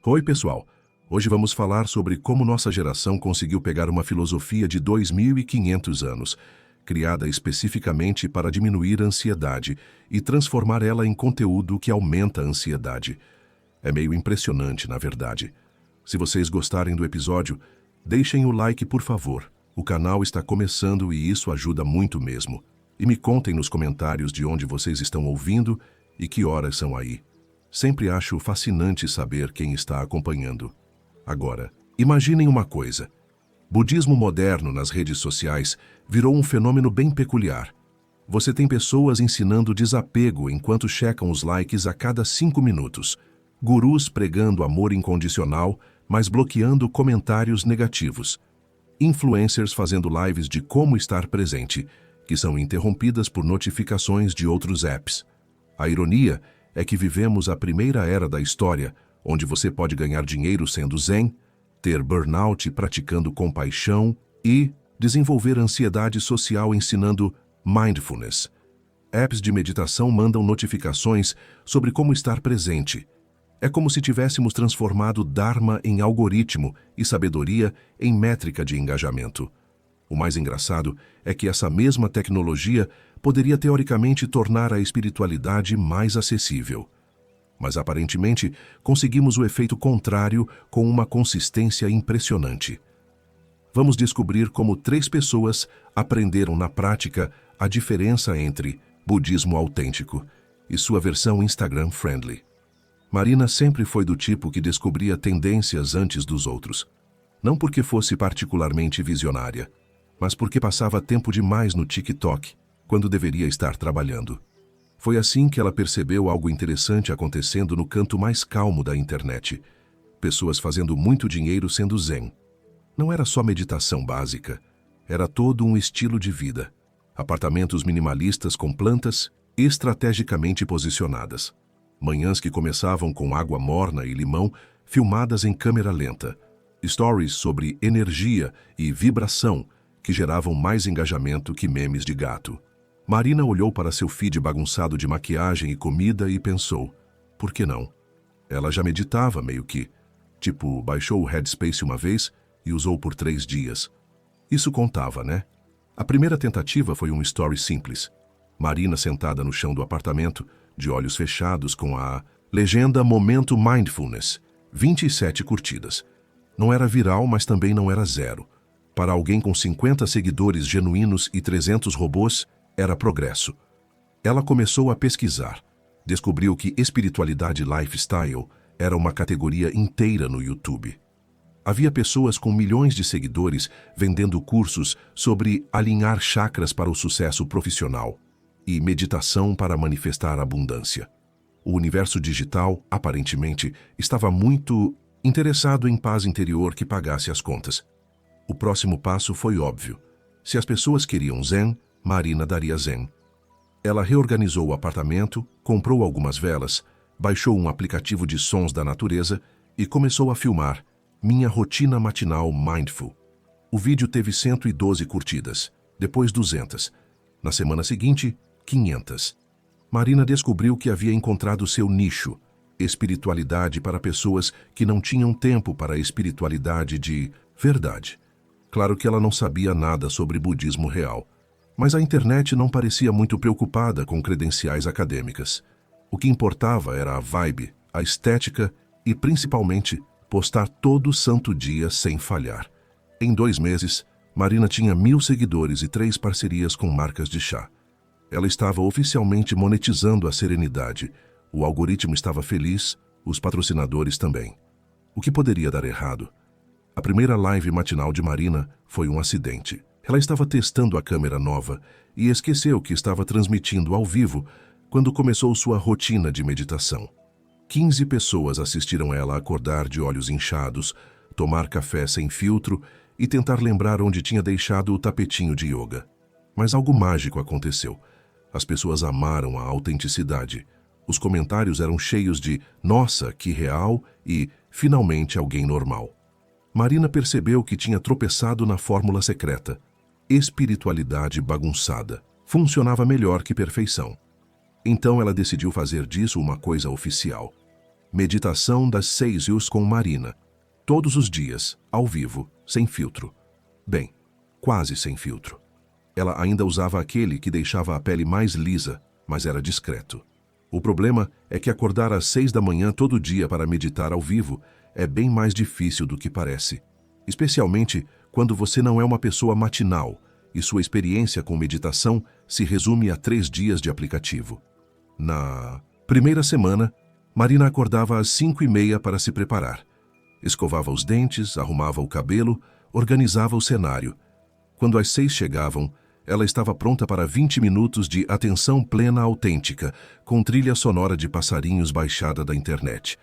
Oi, pessoal! Hoje vamos falar sobre como nossa geração conseguiu pegar uma filosofia de 2500 anos, criada especificamente para diminuir a ansiedade e transformar ela em conteúdo que aumenta a ansiedade. É meio impressionante, na verdade. Se vocês gostarem do episódio, deixem o like, por favor. O canal está começando e isso ajuda muito mesmo. E me contem nos comentários de onde vocês estão ouvindo e que horas são aí. Sempre acho fascinante saber quem está acompanhando. Agora, imaginem uma coisa. Budismo moderno nas redes sociais virou um fenômeno bem peculiar. Você tem pessoas ensinando desapego enquanto checam os likes a cada 5 minutos. Gurus pregando amor incondicional, mas bloqueando comentários negativos. Influencers fazendo lives de como estar presente, que são interrompidas por notificações de outros apps. A ironia é que vivemos a primeira era da história, onde você pode ganhar dinheiro sendo zen, ter burnout praticando compaixão e desenvolver ansiedade social ensinando mindfulness. Apps de meditação mandam notificações sobre como estar presente. É como se tivéssemos transformado Dharma em algoritmo e sabedoria em métrica de engajamento. O mais engraçado é que essa mesma tecnologia poderia teoricamente tornar a espiritualidade mais acessível. Mas aparentemente conseguimos o efeito contrário com uma consistência impressionante. Vamos descobrir como 3 pessoas aprenderam na prática a diferença entre budismo autêntico e sua versão Instagram-friendly. Marina sempre foi do tipo que descobria tendências antes dos outros. Não porque fosse particularmente visionária, mas porque passava tempo demais no TikTok, quando deveria estar trabalhando. Foi assim que ela percebeu algo interessante acontecendo no canto mais calmo da internet. Pessoas fazendo muito dinheiro sendo zen. Não era só meditação básica, era todo um estilo de vida. Apartamentos minimalistas com plantas estrategicamente posicionadas. Manhãs que começavam com água morna e limão filmadas em câmera lenta. Stories sobre energia e vibração que geravam mais engajamento que memes de gato. Marina olhou para seu feed bagunçado de maquiagem e comida e pensou, por que não? Ela já meditava meio que. Tipo, baixou o Headspace uma vez e usou por 3 dias. Isso contava, né? A primeira tentativa foi um story simples. Marina sentada no chão do apartamento, de olhos fechados com a legenda Momento Mindfulness, 27 curtidas. Não era viral, mas também não era zero. Para alguém com 50 seguidores genuínos e 300 robôs, era progresso. Ela começou a pesquisar. Descobriu que espiritualidade lifestyle era uma categoria inteira no YouTube. Havia pessoas com milhões de seguidores vendendo cursos sobre alinhar chakras para o sucesso profissional e meditação para manifestar abundância. O universo digital, aparentemente, estava muito interessado em paz interior que pagasse as contas. O próximo passo foi óbvio. Se as pessoas queriam zen, Marina daria zen. Ela reorganizou o apartamento, comprou algumas velas, baixou um aplicativo de sons da natureza e começou a filmar Minha Rotina Matinal Mindful. O vídeo teve 112 curtidas, depois 200. Na semana seguinte, 500. Marina descobriu que havia encontrado seu nicho, espiritualidade para pessoas que não tinham tempo para a espiritualidade de verdade. Claro que ela não sabia nada sobre budismo real, mas a internet não parecia muito preocupada com credenciais acadêmicas. O que importava era a vibe, a estética e, principalmente, postar todo santo dia sem falhar. Em 2 meses, Marina tinha 1000 seguidores e 3 parcerias com marcas de chá. Ela estava oficialmente monetizando a serenidade. O algoritmo estava feliz, os patrocinadores também. O que poderia dar errado? A primeira live matinal de Marina foi um acidente. Ela estava testando a câmera nova e esqueceu que estava transmitindo ao vivo quando começou sua rotina de meditação. 15 pessoas assistiram ela acordar de olhos inchados, tomar café sem filtro e tentar lembrar onde tinha deixado o tapetinho de yoga. Mas algo mágico aconteceu. As pessoas amaram a autenticidade. Os comentários eram cheios de "Nossa, que real" e "Finalmente alguém normal". Marina percebeu que tinha tropeçado na fórmula secreta. Espiritualidade bagunçada. Funcionava melhor que perfeição. Então ela decidiu fazer disso uma coisa oficial. Meditação das 6 com Marina. Todos os dias, ao vivo, sem filtro. Bem, quase sem filtro. Ela ainda usava aquele que deixava a pele mais lisa, mas era discreto. O problema é que acordar às 6 da manhã todo dia para meditar ao vivo é bem mais difícil do que parece. Especialmente quando você não é uma pessoa matinal e sua experiência com meditação se resume a 3 dias de aplicativo. Na primeira semana, Marina acordava às 5h30 para se preparar. Escovava os dentes, arrumava o cabelo, organizava o cenário. Quando as 6 chegavam, ela estava pronta para 20 minutos de atenção plena autêntica, com trilha sonora de passarinhos baixada da internet.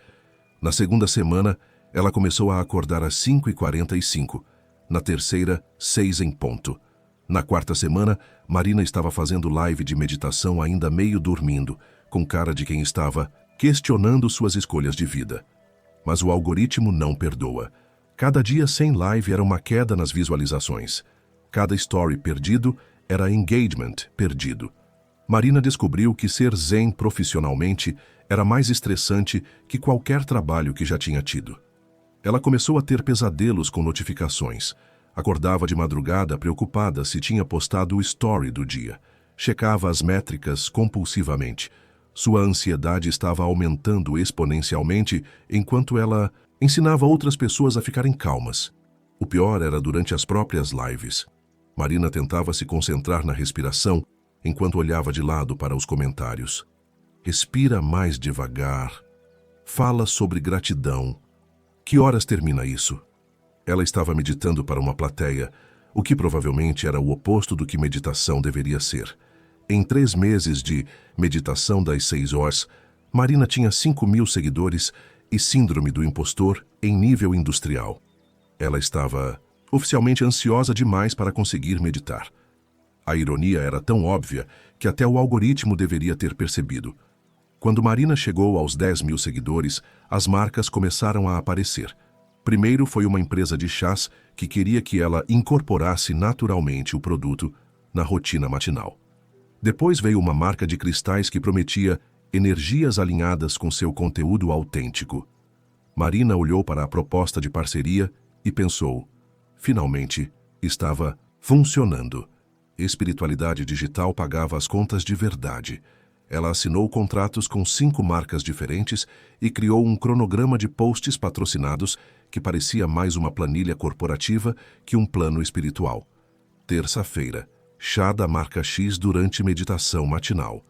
Na segunda semana, ela começou a acordar às 5h45. Na terceira, 6 em ponto. Na quarta semana, Marina estava fazendo live de meditação ainda meio dormindo, com cara de quem estava questionando suas escolhas de vida. Mas o algoritmo não perdoa. Cada dia sem live era uma queda nas visualizações. Cada story perdido era engagement perdido. Marina descobriu que ser zen profissionalmente era mais estressante que qualquer trabalho que já tinha tido. Ela começou a ter pesadelos com notificações. Acordava de madrugada preocupada se tinha postado o story do dia. Checava as métricas compulsivamente. Sua ansiedade estava aumentando exponencialmente enquanto ela ensinava outras pessoas a ficarem calmas. O pior era durante as próprias lives. Marina tentava se concentrar na respiração enquanto olhava de lado para os comentários. Respira mais devagar. Fala sobre gratidão. Que horas termina isso? Ela estava meditando para uma plateia, o que provavelmente era o oposto do que meditação deveria ser. Em 3 meses de meditação das 6 horas, Marina tinha 5.000 seguidores e síndrome do impostor em nível industrial. Ela estava oficialmente ansiosa demais para conseguir meditar. A ironia era tão óbvia que até o algoritmo deveria ter percebido. Quando Marina chegou aos 10.000 seguidores, as marcas começaram a aparecer. Primeiro foi uma empresa de chás que queria que ela incorporasse naturalmente o produto na rotina matinal. Depois veio uma marca de cristais que prometia energias alinhadas com seu conteúdo autêntico. Marina olhou para a proposta de parceria e pensou, finalmente, estava funcionando. Espiritualidade digital pagava as contas de verdade. Ela assinou contratos com 5 marcas diferentes e criou um cronograma de posts patrocinados que parecia mais uma planilha corporativa que um plano espiritual. Terça-feira, chá da marca X durante meditação matinal.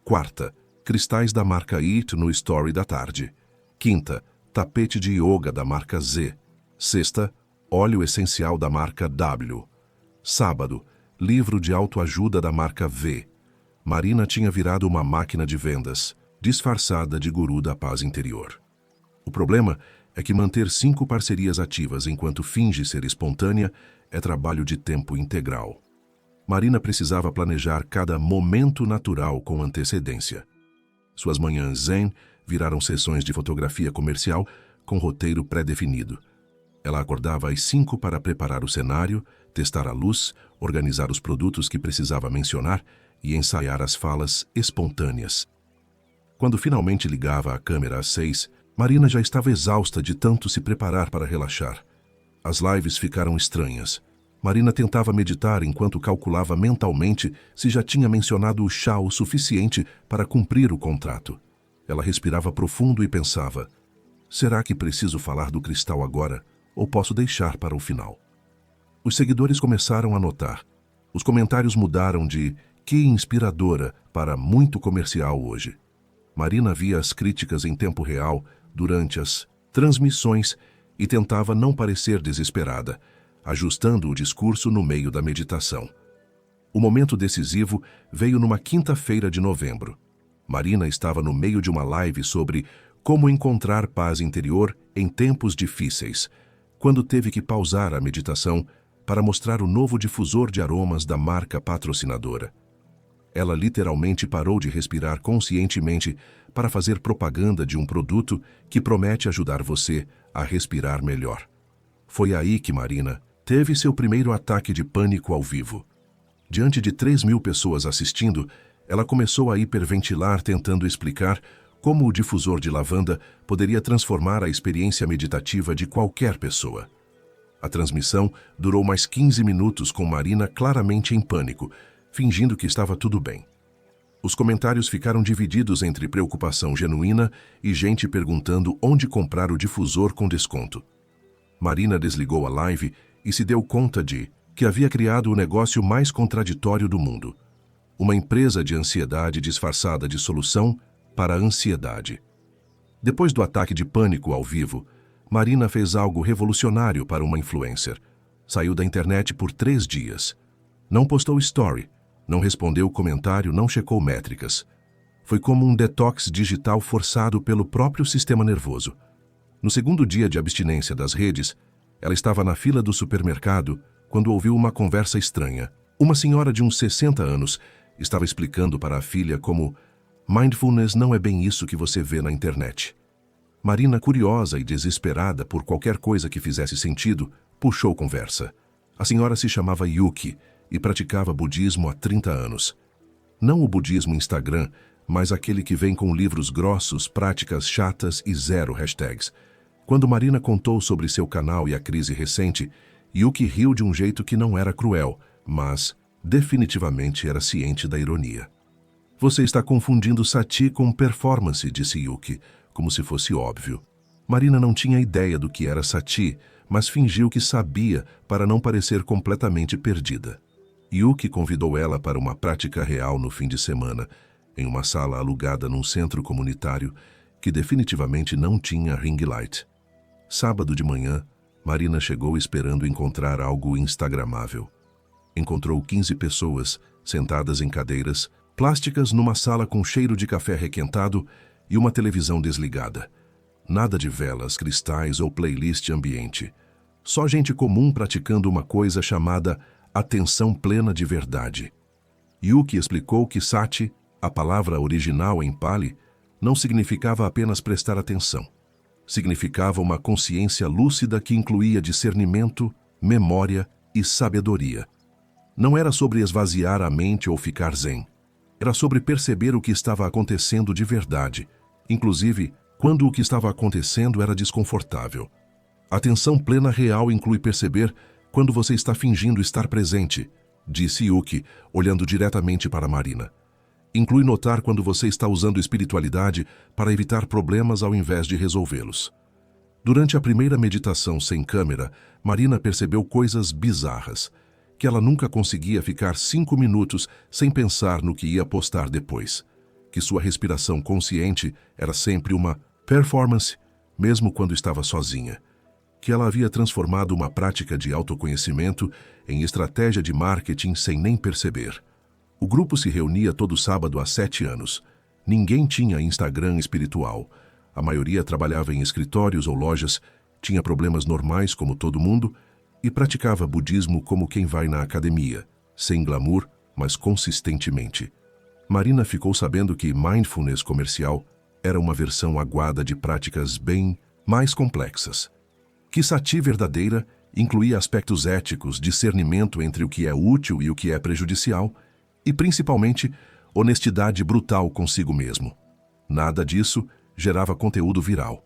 Quarta, cristais da marca Y no story da tarde. Quinta, tapete de yoga da marca Z. Sexta, óleo essencial da marca W. Sábado, livro de autoajuda da marca V. Marina tinha virado uma máquina de vendas, disfarçada de guru da paz interior. O problema é que manter 5 parcerias ativas enquanto finge ser espontânea é trabalho de tempo integral. Marina precisava planejar cada momento natural com antecedência. Suas manhãs zen viraram sessões de fotografia comercial com roteiro pré-definido. Ela acordava às 5 para preparar o cenário, testar a luz, organizar os produtos que precisava mencionar e ensaiar as falas espontâneas. Quando finalmente ligava a câmera às 6, Marina já estava exausta de tanto se preparar para relaxar. As lives ficaram estranhas. Marina tentava meditar enquanto calculava mentalmente se já tinha mencionado o chá o suficiente para cumprir o contrato. Ela respirava profundo e pensava, será que preciso falar do cristal agora ou posso deixar para o final? Os seguidores começaram a notar. Os comentários mudaram de "que inspiradora" para "muito comercial hoje". Marina via as críticas em tempo real durante as transmissões e tentava não parecer desesperada, ajustando o discurso no meio da meditação. O momento decisivo veio numa quinta-feira de novembro. Marina estava no meio de uma live sobre como encontrar paz interior em tempos difíceis, quando teve que pausar a meditação para mostrar o novo difusor de aromas da marca patrocinadora. Ela literalmente parou de respirar conscientemente para fazer propaganda de um produto que promete ajudar você a respirar melhor. Foi aí que Marina teve seu primeiro ataque de pânico ao vivo. Diante de 3.000 pessoas assistindo, ela começou a hiperventilar tentando explicar como o difusor de lavanda poderia transformar a experiência meditativa de qualquer pessoa. A transmissão durou mais 15 minutos com Marina claramente em pânico, fingindo que estava tudo bem. Os comentários ficaram divididos entre preocupação genuína e gente perguntando onde comprar o difusor com desconto. Marina desligou a live e se deu conta de que havia criado o negócio mais contraditório do mundo. Uma empresa de ansiedade disfarçada de solução para a ansiedade. Depois do ataque de pânico ao vivo, Marina fez algo revolucionário para uma influencer. Saiu da internet por 3 dias. Não postou story, não respondeu comentário, não checou métricas. Foi como um detox digital forçado pelo próprio sistema nervoso. No segundo dia de abstinência das redes, ela estava na fila do supermercado quando ouviu uma conversa estranha. Uma senhora de uns 60 anos estava explicando para a filha como mindfulness não é bem isso que você vê na internet. Marina, curiosa e desesperada por qualquer coisa que fizesse sentido, puxou conversa. A senhora se chamava Yuki e praticava budismo há 30 anos. Não o budismo Instagram, mas aquele que vem com livros grossos, práticas chatas e 0 hashtags. Quando Marina contou sobre seu canal e a crise recente, Yuki riu de um jeito que não era cruel, mas definitivamente era ciente da ironia. Você está confundindo sati com performance, disse Yuki, como se fosse óbvio. Marina não tinha ideia do que era sati, mas fingiu que sabia para não parecer completamente perdida. Yuki convidou ela para uma prática real no fim de semana, em uma sala alugada num centro comunitário que definitivamente não tinha ring light. Sábado de manhã, Marina chegou esperando encontrar algo instagramável. Encontrou 15 pessoas sentadas em cadeiras plásticas numa sala com cheiro de café requentado e uma televisão desligada. Nada de velas, cristais ou playlist ambiente. Só gente comum praticando uma coisa chamada atenção plena de verdade. Yuki explicou que sati, a palavra original em Pali, não significava apenas prestar atenção. Significava uma consciência lúcida que incluía discernimento, memória e sabedoria. Não era sobre esvaziar a mente ou ficar zen. Era sobre perceber o que estava acontecendo de verdade, inclusive quando o que estava acontecendo era desconfortável. Atenção plena real inclui perceber quando você está fingindo estar presente, disse Yuki, olhando diretamente para Marina. Inclui notar quando você está usando espiritualidade para evitar problemas ao invés de resolvê-los. Durante a primeira meditação sem câmera, Marina percebeu coisas bizarras, que ela nunca conseguia ficar 5 minutos sem pensar no que ia postar depois, que sua respiração consciente era sempre uma performance, mesmo quando estava sozinha, que ela havia transformado uma prática de autoconhecimento em estratégia de marketing sem nem perceber. O grupo se reunia todo sábado há 7 anos. Ninguém tinha Instagram espiritual. A maioria trabalhava em escritórios ou lojas, tinha problemas normais como todo mundo e praticava budismo como quem vai na academia, sem glamour, mas consistentemente. Marina ficou sabendo que mindfulness comercial era uma versão aguada de práticas bem mais complexas. Que sati verdadeira incluía aspectos éticos, discernimento entre o que é útil e o que é prejudicial, e, principalmente, honestidade brutal consigo mesmo. Nada disso gerava conteúdo viral.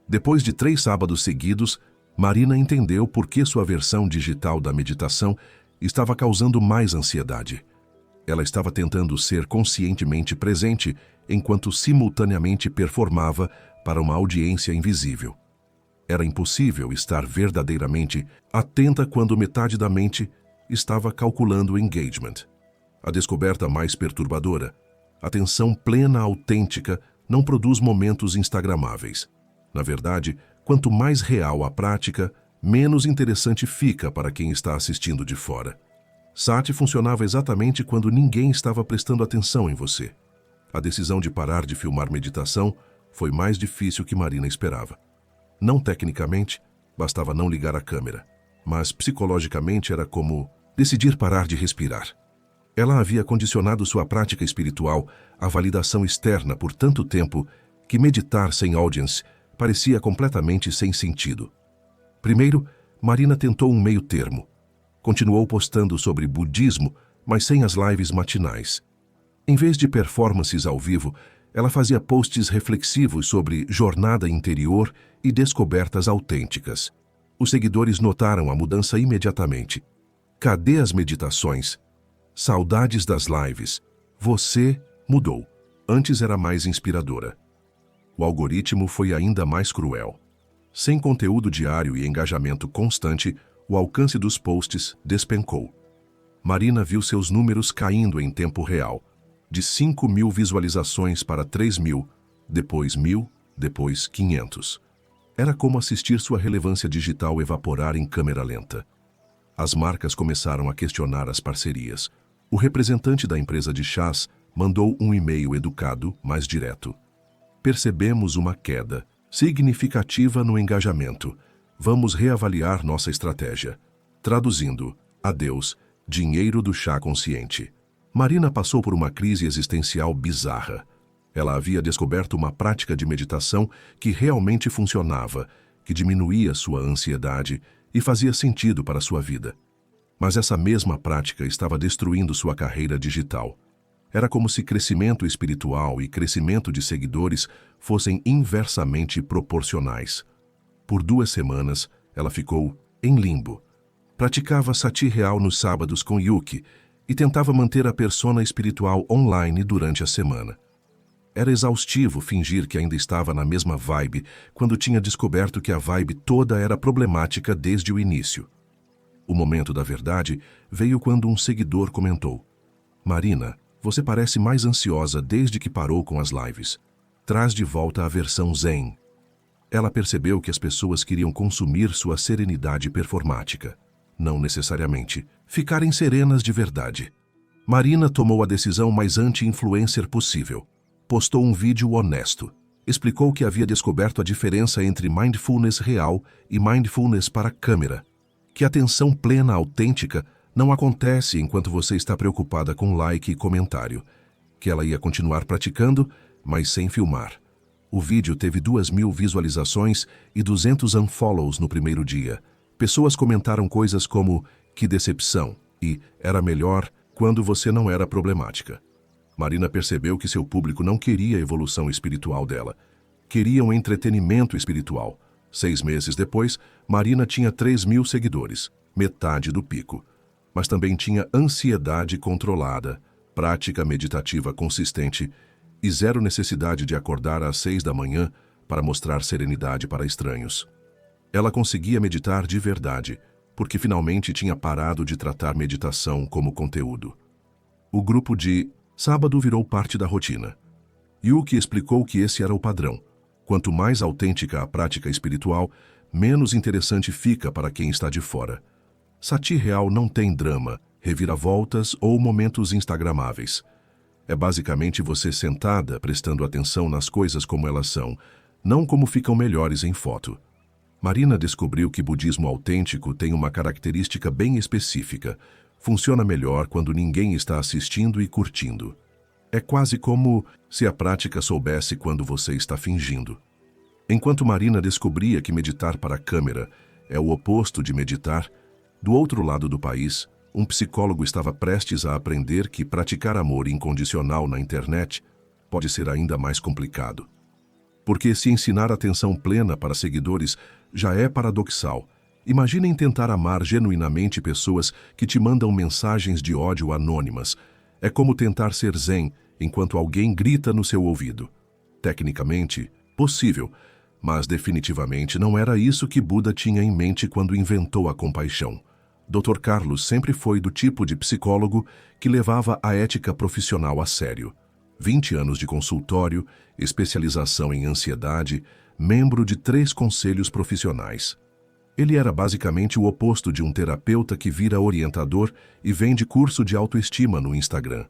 Depois de 3 sábados seguidos, Marina entendeu por que sua versão digital da meditação estava causando mais ansiedade. Ela estava tentando ser conscientemente presente enquanto simultaneamente performava para uma audiência invisível. Era impossível estar verdadeiramente atenta quando metade da mente estava calculando o engagement. A descoberta mais perturbadora: atenção plena autêntica não produz momentos instagramáveis. Na verdade, quanto mais real a prática, menos interessante fica para quem está assistindo de fora. Sati funcionava exatamente quando ninguém estava prestando atenção em você. A decisão de parar de filmar meditação foi mais difícil que Marina esperava. Não tecnicamente, bastava não ligar a câmera, mas psicologicamente era como decidir parar de respirar. Ela havia condicionado sua prática espiritual à validação externa por tanto tempo que meditar sem audience parecia completamente sem sentido. Primeiro, Marina tentou um meio termo. Continuou postando sobre budismo, mas sem as lives matinais. Em vez de performances ao vivo, Ela fazia posts reflexivos sobre jornada interior e descobertas autênticas. Os seguidores notaram a mudança imediatamente. Cadê as meditações? Saudades das lives. Você mudou. Antes era mais inspiradora. O algoritmo foi ainda mais cruel. Sem conteúdo diário e engajamento constante, o alcance dos posts despencou. Marina viu seus números caindo em tempo real. De 5.000 visualizações para 3.000, depois 1.000, depois 500. Era como assistir sua relevância digital evaporar em câmera lenta. As marcas começaram a questionar as parcerias. O representante da empresa de chás mandou um e-mail educado, mas direto. Percebemos uma queda significativa no engajamento. Vamos reavaliar nossa estratégia. Traduzindo, adeus, dinheiro do chá consciente. Marina passou por uma crise existencial bizarra. Ela havia descoberto uma prática de meditação que realmente funcionava, que diminuía sua ansiedade e fazia sentido para sua vida. Mas essa mesma prática estava destruindo sua carreira digital. Era como se crescimento espiritual e crescimento de seguidores fossem inversamente proporcionais. Por 2 semanas, ela ficou em limbo. Praticava sati real nos sábados com Yuki e tentava manter a persona espiritual online durante a semana. Era exaustivo fingir que ainda estava na mesma vibe quando tinha descoberto que a vibe toda era problemática desde o início. O momento da verdade veio quando um seguidor comentou: Marina, você parece mais ansiosa desde que parou com as lives. Traz de volta a versão zen. Ela percebeu que as pessoas queriam consumir sua serenidade performática. Não necessariamente ficarem serenas de verdade. Marina tomou a decisão mais anti-influencer possível. Postou um vídeo honesto. Explicou que havia descoberto a diferença entre mindfulness real e mindfulness para a câmera. Que a atenção plena autêntica não acontece enquanto você está preocupada com like e comentário. Que ela ia continuar praticando, mas sem filmar. O vídeo teve 2.000 visualizações e 200 unfollows no primeiro dia. Pessoas comentaram coisas como "que decepção" e "era melhor quando você não era problemática". Marina percebeu que seu público não queria a evolução espiritual dela. Queriam entretenimento espiritual. 6 meses depois, Marina tinha 3.000 seguidores, metade do pico. Mas também tinha ansiedade controlada, prática meditativa consistente e zero necessidade de acordar às 6 da manhã para mostrar serenidade para estranhos. Ela conseguia meditar de verdade, porque finalmente tinha parado de tratar meditação como conteúdo. O grupo de sábado virou parte da rotina. Yuki explicou que esse era o padrão. Quanto mais autêntica a prática espiritual, menos interessante fica para quem está de fora. Sati real não tem drama, reviravoltas ou momentos instagramáveis. É basicamente você sentada prestando atenção nas coisas como elas são, não como ficam melhores em foto. Marina descobriu que budismo autêntico tem uma característica bem específica. Funciona melhor quando ninguém está assistindo e curtindo. É quase como se a prática soubesse quando você está fingindo. Enquanto Marina descobria que meditar para a câmera é o oposto de meditar, do outro lado do país, um psicólogo estava prestes a aprender que praticar amor incondicional na internet pode ser ainda mais complicado. Porque se ensinar atenção plena para seguidores já é paradoxal, imaginem tentar amar genuinamente pessoas que te mandam mensagens de ódio anônimas. É como tentar ser zen enquanto alguém grita no seu ouvido. Tecnicamente, possível, mas definitivamente não era isso que Buda tinha em mente quando inventou a compaixão. Dr. Carlos sempre foi do tipo de psicólogo que levava a ética profissional a sério. 20 anos de consultório, especialização em ansiedade, membro de 3 conselhos profissionais. Ele era basicamente o oposto de um terapeuta que vira orientador e vende curso de autoestima no Instagram.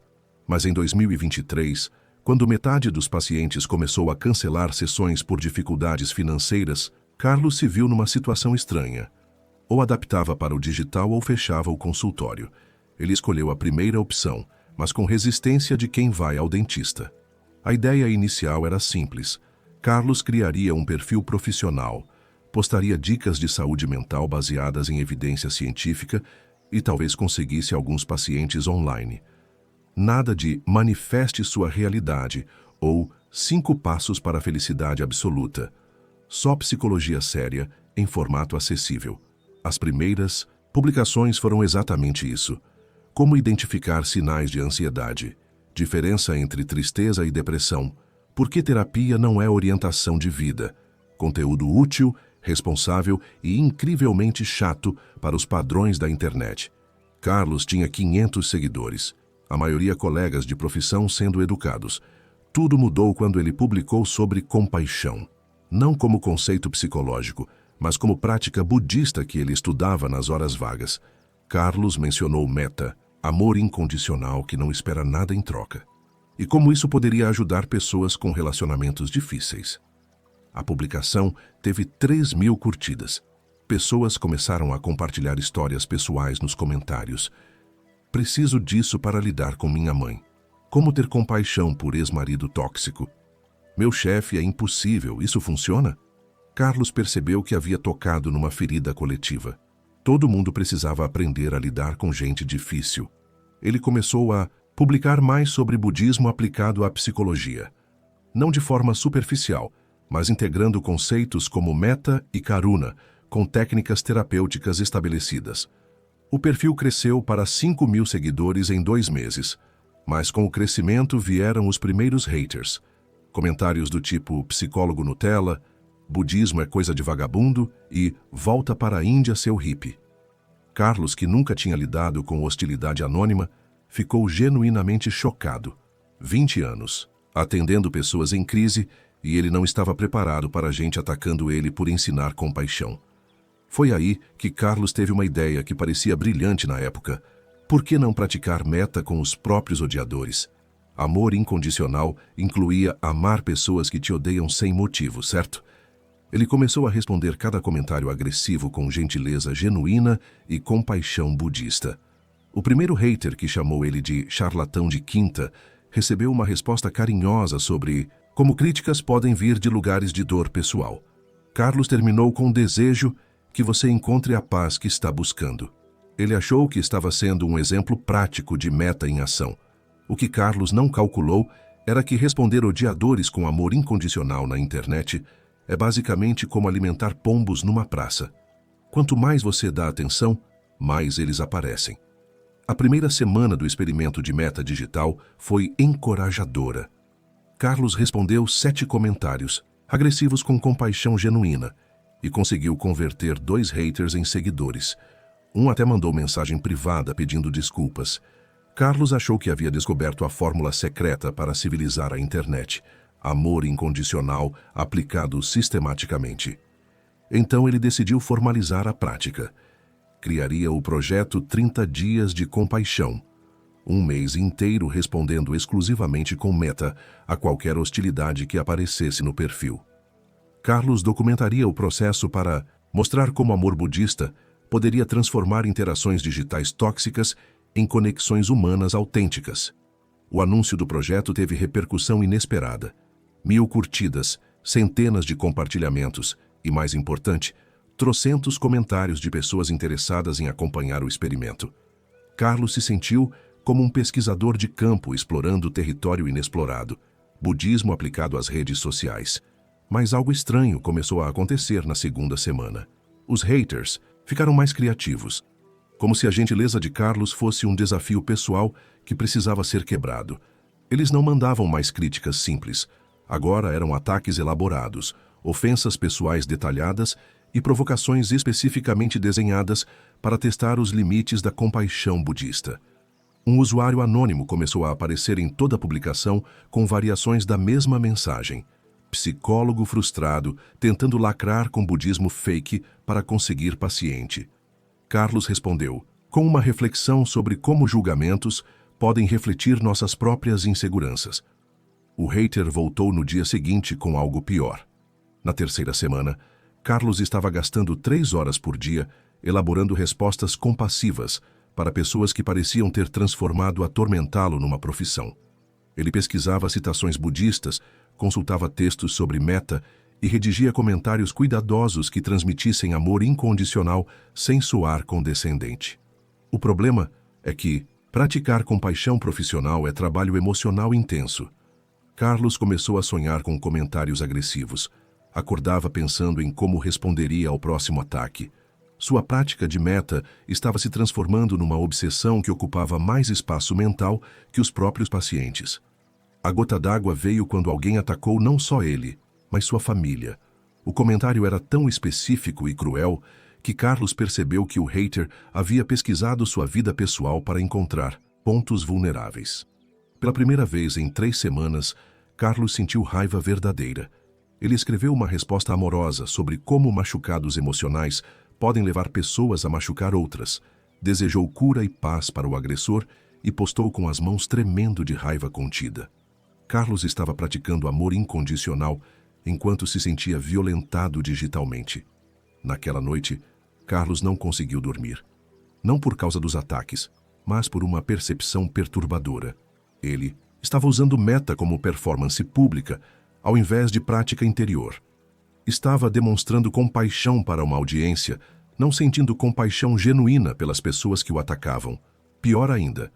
Mas em 2023, quando metade dos pacientes começou a cancelar sessões por dificuldades financeiras, Carlos se viu numa situação estranha. Ou adaptava para o digital ou fechava o consultório. Ele escolheu a primeira opção, mas com resistência de quem vai ao dentista. A ideia inicial era simples. Carlos criaria um perfil profissional, postaria dicas de saúde mental baseadas em evidência científica e talvez conseguisse alguns pacientes online. Nada de manifeste sua realidade ou 5 passos para a felicidade absoluta. Só psicologia séria, em formato acessível. As primeiras publicações foram exatamente isso. Como identificar sinais de ansiedade. Diferença entre tristeza e depressão. Por que terapia não é orientação de vida. Conteúdo útil, responsável e incrivelmente chato para os padrões da internet. Carlos tinha 500 seguidores, a maioria colegas de profissão sendo educados. Tudo mudou quando ele publicou sobre compaixão. Não como conceito psicológico, mas como prática budista que ele estudava nas horas vagas. Carlos mencionou metta, amor incondicional que não espera nada em troca. E como isso poderia ajudar pessoas com relacionamentos difíceis. A publicação teve 3.000 curtidas. Pessoas começaram a compartilhar histórias pessoais nos comentários. Preciso disso para lidar com minha mãe. Como ter compaixão por ex-marido tóxico? Meu chefe é impossível, isso funciona? Carlos percebeu que havia tocado numa ferida coletiva. Todo mundo precisava aprender a lidar com gente difícil. Ele começou a publicar mais sobre budismo aplicado à psicologia. Não de forma superficial, mas integrando conceitos como metta e karuna, com técnicas terapêuticas estabelecidas. O perfil cresceu para 5.000 seguidores em 2 meses, mas com o crescimento vieram os primeiros haters. Comentários do tipo psicólogo Nutella, budismo é coisa de vagabundo e volta para a Índia seu hippie. Carlos, que nunca tinha lidado com hostilidade anônima, ficou genuinamente chocado. 20 anos, atendendo pessoas em crise, e ele não estava preparado para gente atacando ele por ensinar compaixão. Foi aí que Carlos teve uma ideia que parecia brilhante na época. Por que não praticar metta com os próprios odiadores? Amor incondicional incluía amar pessoas que te odeiam sem motivo, certo? Ele começou a responder cada comentário agressivo com gentileza genuína e compaixão budista. O primeiro hater, que chamou ele de charlatão de quinta, recebeu uma resposta carinhosa sobre como críticas podem vir de lugares de dor pessoal. Carlos terminou com o desejo que você encontre a paz que está buscando. Ele achou que estava sendo um exemplo prático de metta em ação. O que Carlos não calculou era que responder odiadores com amor incondicional na internet é basicamente como alimentar pombos numa praça. Quanto mais você dá atenção, mais eles aparecem. A primeira semana do experimento de metta digital foi encorajadora. Carlos respondeu 7 comentários, agressivos com compaixão genuína, e conseguiu converter 2 haters em seguidores. Um até mandou mensagem privada pedindo desculpas. Carlos achou que havia descoberto a fórmula secreta para civilizar a internet. Amor incondicional aplicado sistematicamente. Então ele decidiu formalizar a prática. Criaria o projeto 30 Dias de Compaixão. 1 mês inteiro respondendo exclusivamente com metta a qualquer hostilidade que aparecesse no perfil. Carlos documentaria o processo para mostrar como o amor budista poderia transformar interações digitais tóxicas em conexões humanas autênticas. O anúncio do projeto teve repercussão inesperada. 1.000 curtidas, centenas de compartilhamentos e, mais importante, trocentos comentários de pessoas interessadas em acompanhar o experimento. Carlos se sentiu como um pesquisador de campo explorando território inexplorado, budismo aplicado às redes sociais. Mas algo estranho começou a acontecer na segunda semana. Os haters ficaram mais criativos, como se a gentileza de Carlos fosse um desafio pessoal que precisava ser quebrado. Eles não mandavam mais críticas simples. Agora eram ataques elaborados, ofensas pessoais detalhadas e provocações especificamente desenhadas para testar os limites da compaixão budista. Um usuário anônimo começou a aparecer em toda a publicação com variações da mesma mensagem. Psicólogo frustrado, tentando lacrar com budismo fake para conseguir paciente. Carlos respondeu, com uma reflexão sobre como julgamentos podem refletir nossas próprias inseguranças. O hater voltou no dia seguinte com algo pior. Na terceira semana, Carlos estava gastando 3 horas por dia elaborando respostas compassivas para pessoas que pareciam ter transformado atormentá-lo numa profissão. Ele pesquisava citações budistas, consultava textos sobre metta e redigia comentários cuidadosos que transmitissem amor incondicional sem soar condescendente. O problema é que praticar compaixão profissional é trabalho emocional intenso. Carlos começou a sonhar com comentários agressivos. Acordava pensando em como responderia ao próximo ataque. Sua prática de meta estava se transformando numa obsessão que ocupava mais espaço mental que os próprios pacientes. A gota d'água veio quando alguém atacou não só ele, mas sua família. O comentário era tão específico e cruel que Carlos percebeu que o hater havia pesquisado sua vida pessoal para encontrar pontos vulneráveis. Pela primeira vez em 3 semanas, Carlos sentiu raiva verdadeira. Ele escreveu uma resposta amorosa sobre como machucados emocionais podem levar pessoas a machucar outras. Desejou cura e paz para o agressor e postou com as mãos tremendo de raiva contida. Carlos estava praticando amor incondicional enquanto se sentia violentado digitalmente. Naquela noite, Carlos não conseguiu dormir. Não por causa dos ataques, mas por uma percepção perturbadora. Ele estava usando meta como performance pública, ao invés de prática interior. Estava demonstrando compaixão para uma audiência, não sentindo compaixão genuína pelas pessoas que o atacavam. Pior ainda,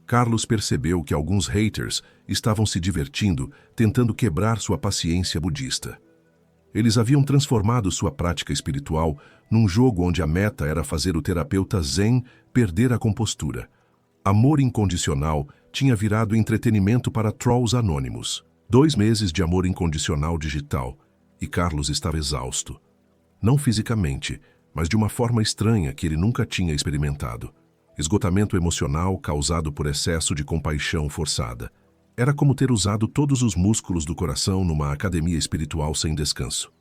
Carlos percebeu que alguns haters estavam se divertindo, tentando quebrar sua paciência budista. Eles haviam transformado sua prática espiritual num jogo onde a meta era fazer o terapeuta zen perder a compostura. Amor incondicional tinha virado entretenimento para trolls anônimos. 2 meses de amor incondicional digital, e Carlos estava exausto. Não fisicamente, mas de uma forma estranha que ele nunca tinha experimentado. Esgotamento emocional causado por excesso de compaixão forçada. Era como ter usado todos os músculos do coração numa academia espiritual sem descanso.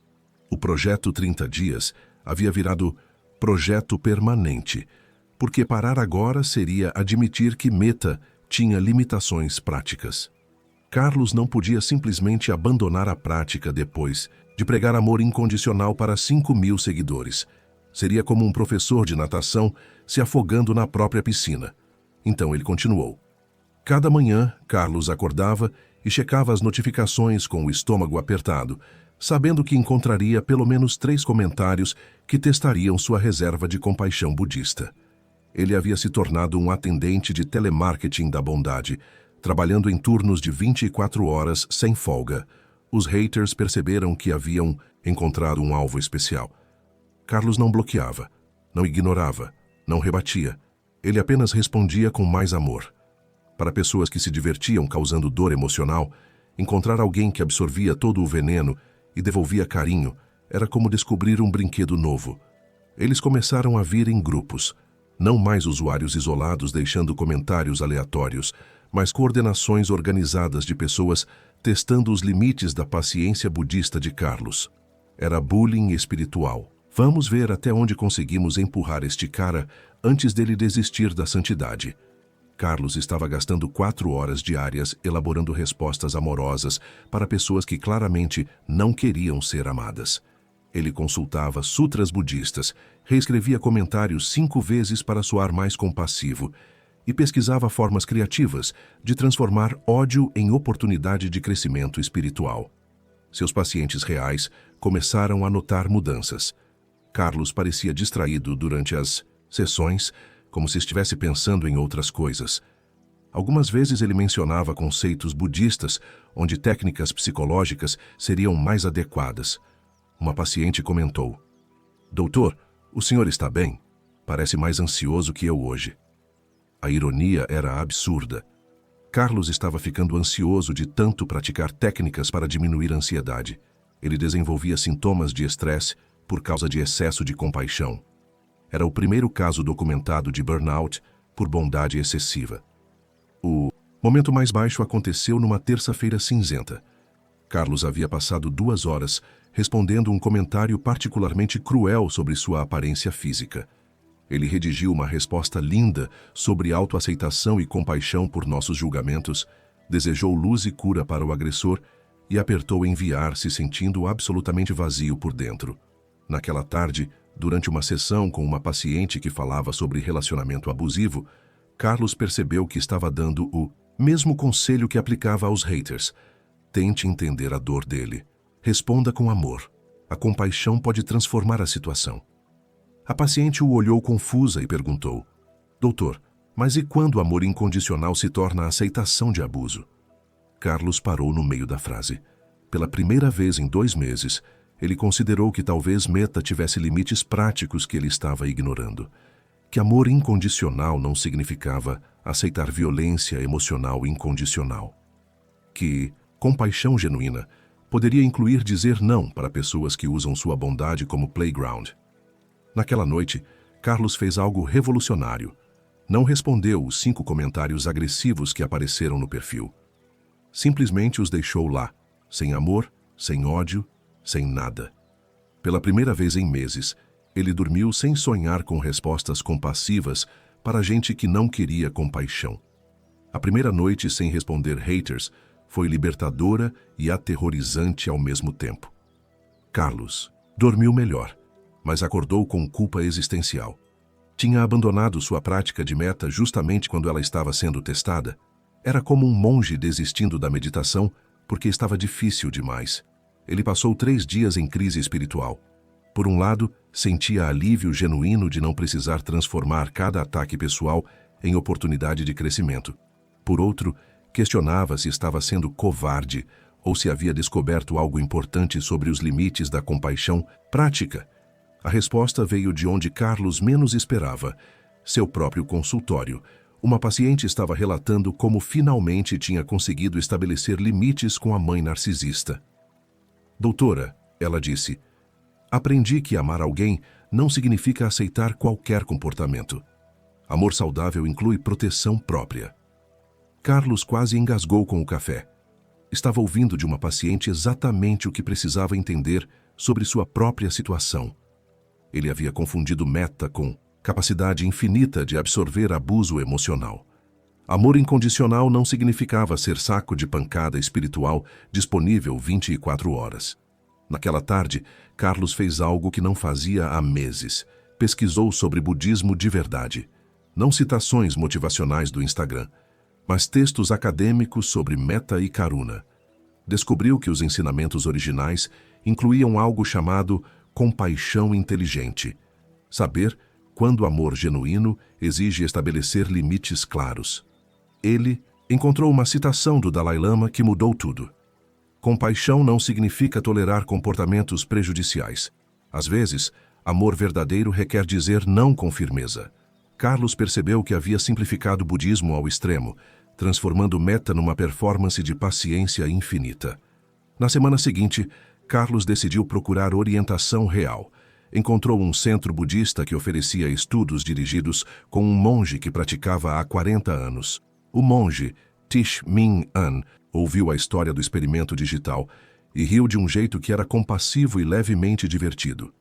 O projeto 30 dias havia virado projeto permanente, porque parar agora seria admitir que meta tinha limitações práticas. Carlos não podia simplesmente abandonar a prática depois de pregar amor incondicional para 5.000 seguidores. Seria como um professor de natação se afogando na própria piscina. Então ele continuou. Cada manhã, Carlos acordava e checava as notificações com o estômago apertado, sabendo que encontraria pelo menos 3 comentários que testariam sua reserva de compaixão budista. Ele havia se tornado um atendente de telemarketing da bondade, trabalhando em turnos de 24 horas sem folga. Os haters perceberam que haviam encontrado um alvo especial. Carlos não bloqueava, não ignorava, não rebatia. Ele apenas respondia com mais amor. Para pessoas que se divertiam causando dor emocional, encontrar alguém que absorvia todo o veneno e devolvia carinho era como descobrir um brinquedo novo. Eles começaram a vir em grupos, não mais usuários isolados deixando comentários aleatórios, mas coordenações organizadas de pessoas testando os limites da paciência budista de Carlos. Era bullying espiritual. Vamos ver até onde conseguimos empurrar este cara antes dele desistir da santidade. Carlos estava gastando 4 horas diárias elaborando respostas amorosas para pessoas que claramente não queriam ser amadas. Ele consultava sutras budistas, reescrevia comentários 5 vezes para soar mais compassivo e pesquisava formas criativas de transformar ódio em oportunidade de crescimento espiritual. Seus pacientes reais começaram a notar mudanças. Carlos parecia distraído durante as sessões, como se estivesse pensando em outras coisas. Algumas vezes ele mencionava conceitos budistas, onde técnicas psicológicas seriam mais adequadas. Uma paciente comentou: "Doutor, o senhor está bem? Parece mais ansioso que eu hoje." A ironia era absurda. Carlos estava ficando ansioso de tanto praticar técnicas para diminuir a ansiedade. Ele desenvolvia sintomas de estresse por causa de excesso de compaixão. Era o primeiro caso documentado de burnout por bondade excessiva. O momento mais baixo aconteceu numa terça-feira cinzenta. Carlos havia passado 2 horas respondendo um comentário particularmente cruel sobre sua aparência física. Ele redigiu uma resposta linda sobre autoaceitação e compaixão por nossos julgamentos, desejou luz e cura para o agressor e apertou enviar, se sentindo absolutamente vazio por dentro. Naquela tarde, durante uma sessão com uma paciente que falava sobre relacionamento abusivo, Carlos percebeu que estava dando o mesmo conselho que aplicava aos haters. Tente entender a dor dele. Responda com amor. A compaixão pode transformar a situação. A paciente o olhou confusa e perguntou: "Doutor, mas e quando o amor incondicional se torna a aceitação de abuso?" Carlos parou no meio da frase. Pela primeira vez em 2 meses, ele considerou que talvez Meta tivesse limites práticos que ele estava ignorando. Que amor incondicional não significava aceitar violência emocional incondicional. Que compaixão genuína poderia incluir dizer não para pessoas que usam sua bondade como playground. Naquela noite, Carlos fez algo revolucionário. Não respondeu os 5 comentários agressivos que apareceram no perfil. Simplesmente os deixou lá, sem amor, sem ódio, sem nada. Pela primeira vez em meses, ele dormiu sem sonhar com respostas compassivas para gente que não queria compaixão. A primeira noite sem responder haters foi libertadora e aterrorizante ao mesmo tempo. Carlos dormiu melhor, mas acordou com culpa existencial. Tinha abandonado sua prática de Meta justamente quando ela estava sendo testada. Era como um monge desistindo da meditação porque estava difícil demais. Ele passou 3 dias em crise espiritual. Por um lado, sentia alívio genuíno de não precisar transformar cada ataque pessoal em oportunidade de crescimento. Por outro, questionava se estava sendo covarde ou se havia descoberto algo importante sobre os limites da compaixão prática. A resposta veio de onde Carlos menos esperava, seu próprio consultório. Uma paciente estava relatando como finalmente tinha conseguido estabelecer limites com a mãe narcisista. Doutora, ela disse, aprendi que amar alguém não significa aceitar qualquer comportamento. Amor saudável inclui proteção própria. Carlos quase engasgou com o café. Estava ouvindo de uma paciente exatamente o que precisava entender sobre sua própria situação. Ele havia confundido Meta com capacidade infinita de absorver abuso emocional. Amor incondicional não significava ser saco de pancada espiritual disponível 24 horas. Naquela tarde, Carlos fez algo que não fazia há meses. Pesquisou sobre budismo de verdade. Não citações motivacionais do Instagram, mas textos acadêmicos sobre Metta e Karuna. Descobriu que os ensinamentos originais incluíam algo chamado compaixão inteligente. Saber quando o amor genuíno exige estabelecer limites claros. Ele encontrou uma citação do Dalai Lama que mudou tudo. Compaixão não significa tolerar comportamentos prejudiciais. Às vezes, amor verdadeiro requer dizer não com firmeza. Carlos percebeu que havia simplificado o budismo ao extremo, transformando Metta numa performance de paciência infinita. Na semana seguinte, Carlos decidiu procurar orientação real. Encontrou um centro budista que oferecia estudos dirigidos com um monge que praticava há 40 anos. O monge, Thich Minh An, ouviu a história do experimento digital e riu de um jeito que era compassivo e levemente divertido.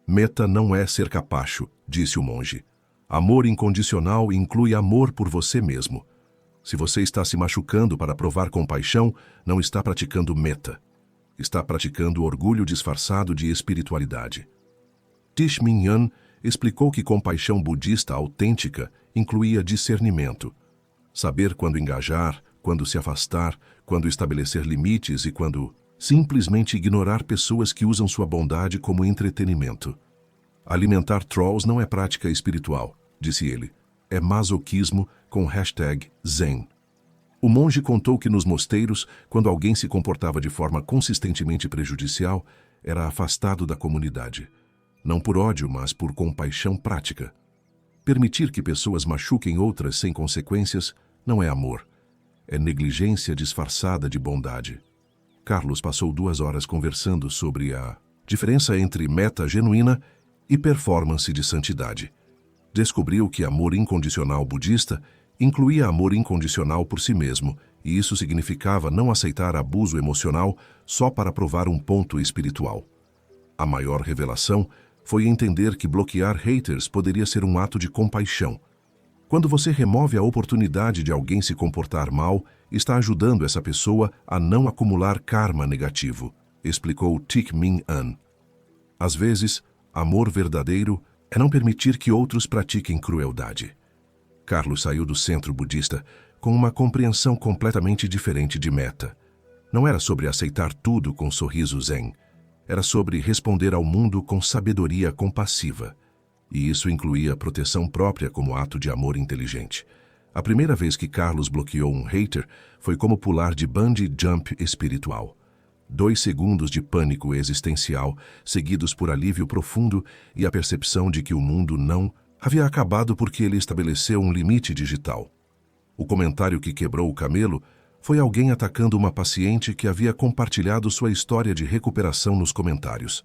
Meta não é ser capacho, disse o monge. Amor incondicional inclui amor por você mesmo. Se você está se machucando para provar compaixão, não está praticando meta. Está praticando orgulho disfarçado de espiritualidade. Thich Minh An explicou que compaixão budista autêntica incluía discernimento. Saber quando engajar, quando se afastar, quando estabelecer limites e quando simplesmente ignorar pessoas que usam sua bondade como entretenimento. Alimentar trolls não é prática espiritual, disse ele. É masoquismo com #Zen. O monge contou que nos mosteiros, quando alguém se comportava de forma consistentemente prejudicial, era afastado da comunidade. Não por ódio, mas por compaixão prática. Permitir que pessoas machuquem outras sem consequências não é amor. É negligência disfarçada de bondade. Carlos passou 2 horas conversando sobre a diferença entre meta genuína e performance de santidade. Descobriu que amor incondicional budista incluía amor incondicional por si mesmo, e isso significava não aceitar abuso emocional só para provar um ponto espiritual. A maior revelação foi entender que bloquear haters poderia ser um ato de compaixão. Quando você remove a oportunidade de alguém se comportar mal, está ajudando essa pessoa a não acumular karma negativo, explicou Thich Minh An. Às vezes, amor verdadeiro é não permitir que outros pratiquem crueldade. Carlos saiu do centro budista com uma compreensão completamente diferente de Meta. Não era sobre aceitar tudo com sorriso zen. Era sobre responder ao mundo com sabedoria compassiva. E isso incluía proteção própria como ato de amor inteligente. A primeira vez que Carlos bloqueou um hater foi como pular de bungee jump espiritual. 2 segundos de pânico existencial, seguidos por alívio profundo e a percepção de que o mundo não havia acabado porque ele estabeleceu um limite digital. O comentário que quebrou o camelo foi alguém atacando uma paciente que havia compartilhado sua história de recuperação nos comentários.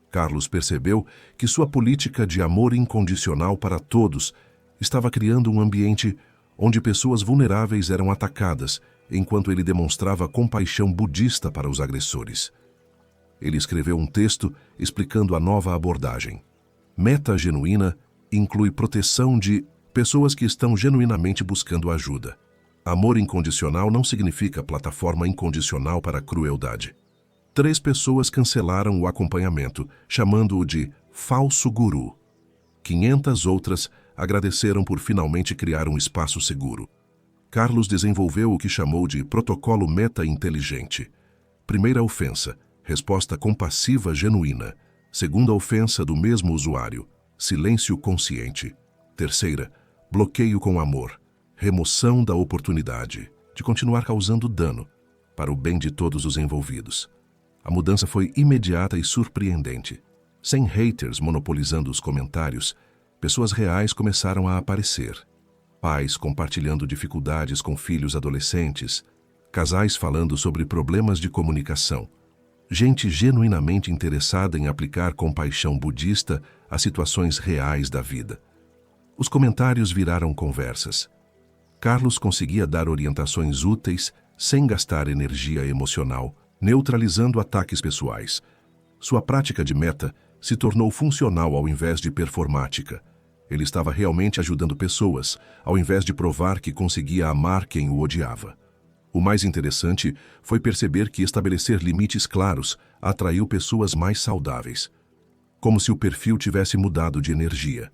Carlos percebeu que sua política de amor incondicional para todos estava criando um ambiente onde pessoas vulneráveis eram atacadas, enquanto ele demonstrava compaixão budista para os agressores. Ele escreveu um texto explicando a nova abordagem. Meta genuína inclui proteção de pessoas que estão genuinamente buscando ajuda. Amor incondicional não significa plataforma incondicional para a crueldade. 3 pessoas cancelaram o acompanhamento, chamando-o de falso guru. 500 outras agradeceram por finalmente criar um espaço seguro. Carlos desenvolveu o que chamou de protocolo meta-inteligente. Primeira ofensa, resposta compassiva genuína. Segunda ofensa do mesmo usuário, silêncio consciente. Terceira, bloqueio com amor, remoção da oportunidade de continuar causando dano para o bem de todos os envolvidos. A mudança foi imediata e surpreendente. Sem haters monopolizando os comentários, pessoas reais começaram a aparecer. Pais compartilhando dificuldades com filhos adolescentes, casais falando sobre problemas de comunicação, gente genuinamente interessada em aplicar compaixão budista a situações reais da vida. Os comentários viraram conversas. Carlos conseguia dar orientações úteis sem gastar energia emocional, neutralizando ataques pessoais. Sua prática de meta se tornou funcional ao invés de performática. Ele estava realmente ajudando pessoas, ao invés de provar que conseguia amar quem o odiava. O mais interessante foi perceber que estabelecer limites claros atraiu pessoas mais saudáveis. Como se o perfil tivesse mudado de energia.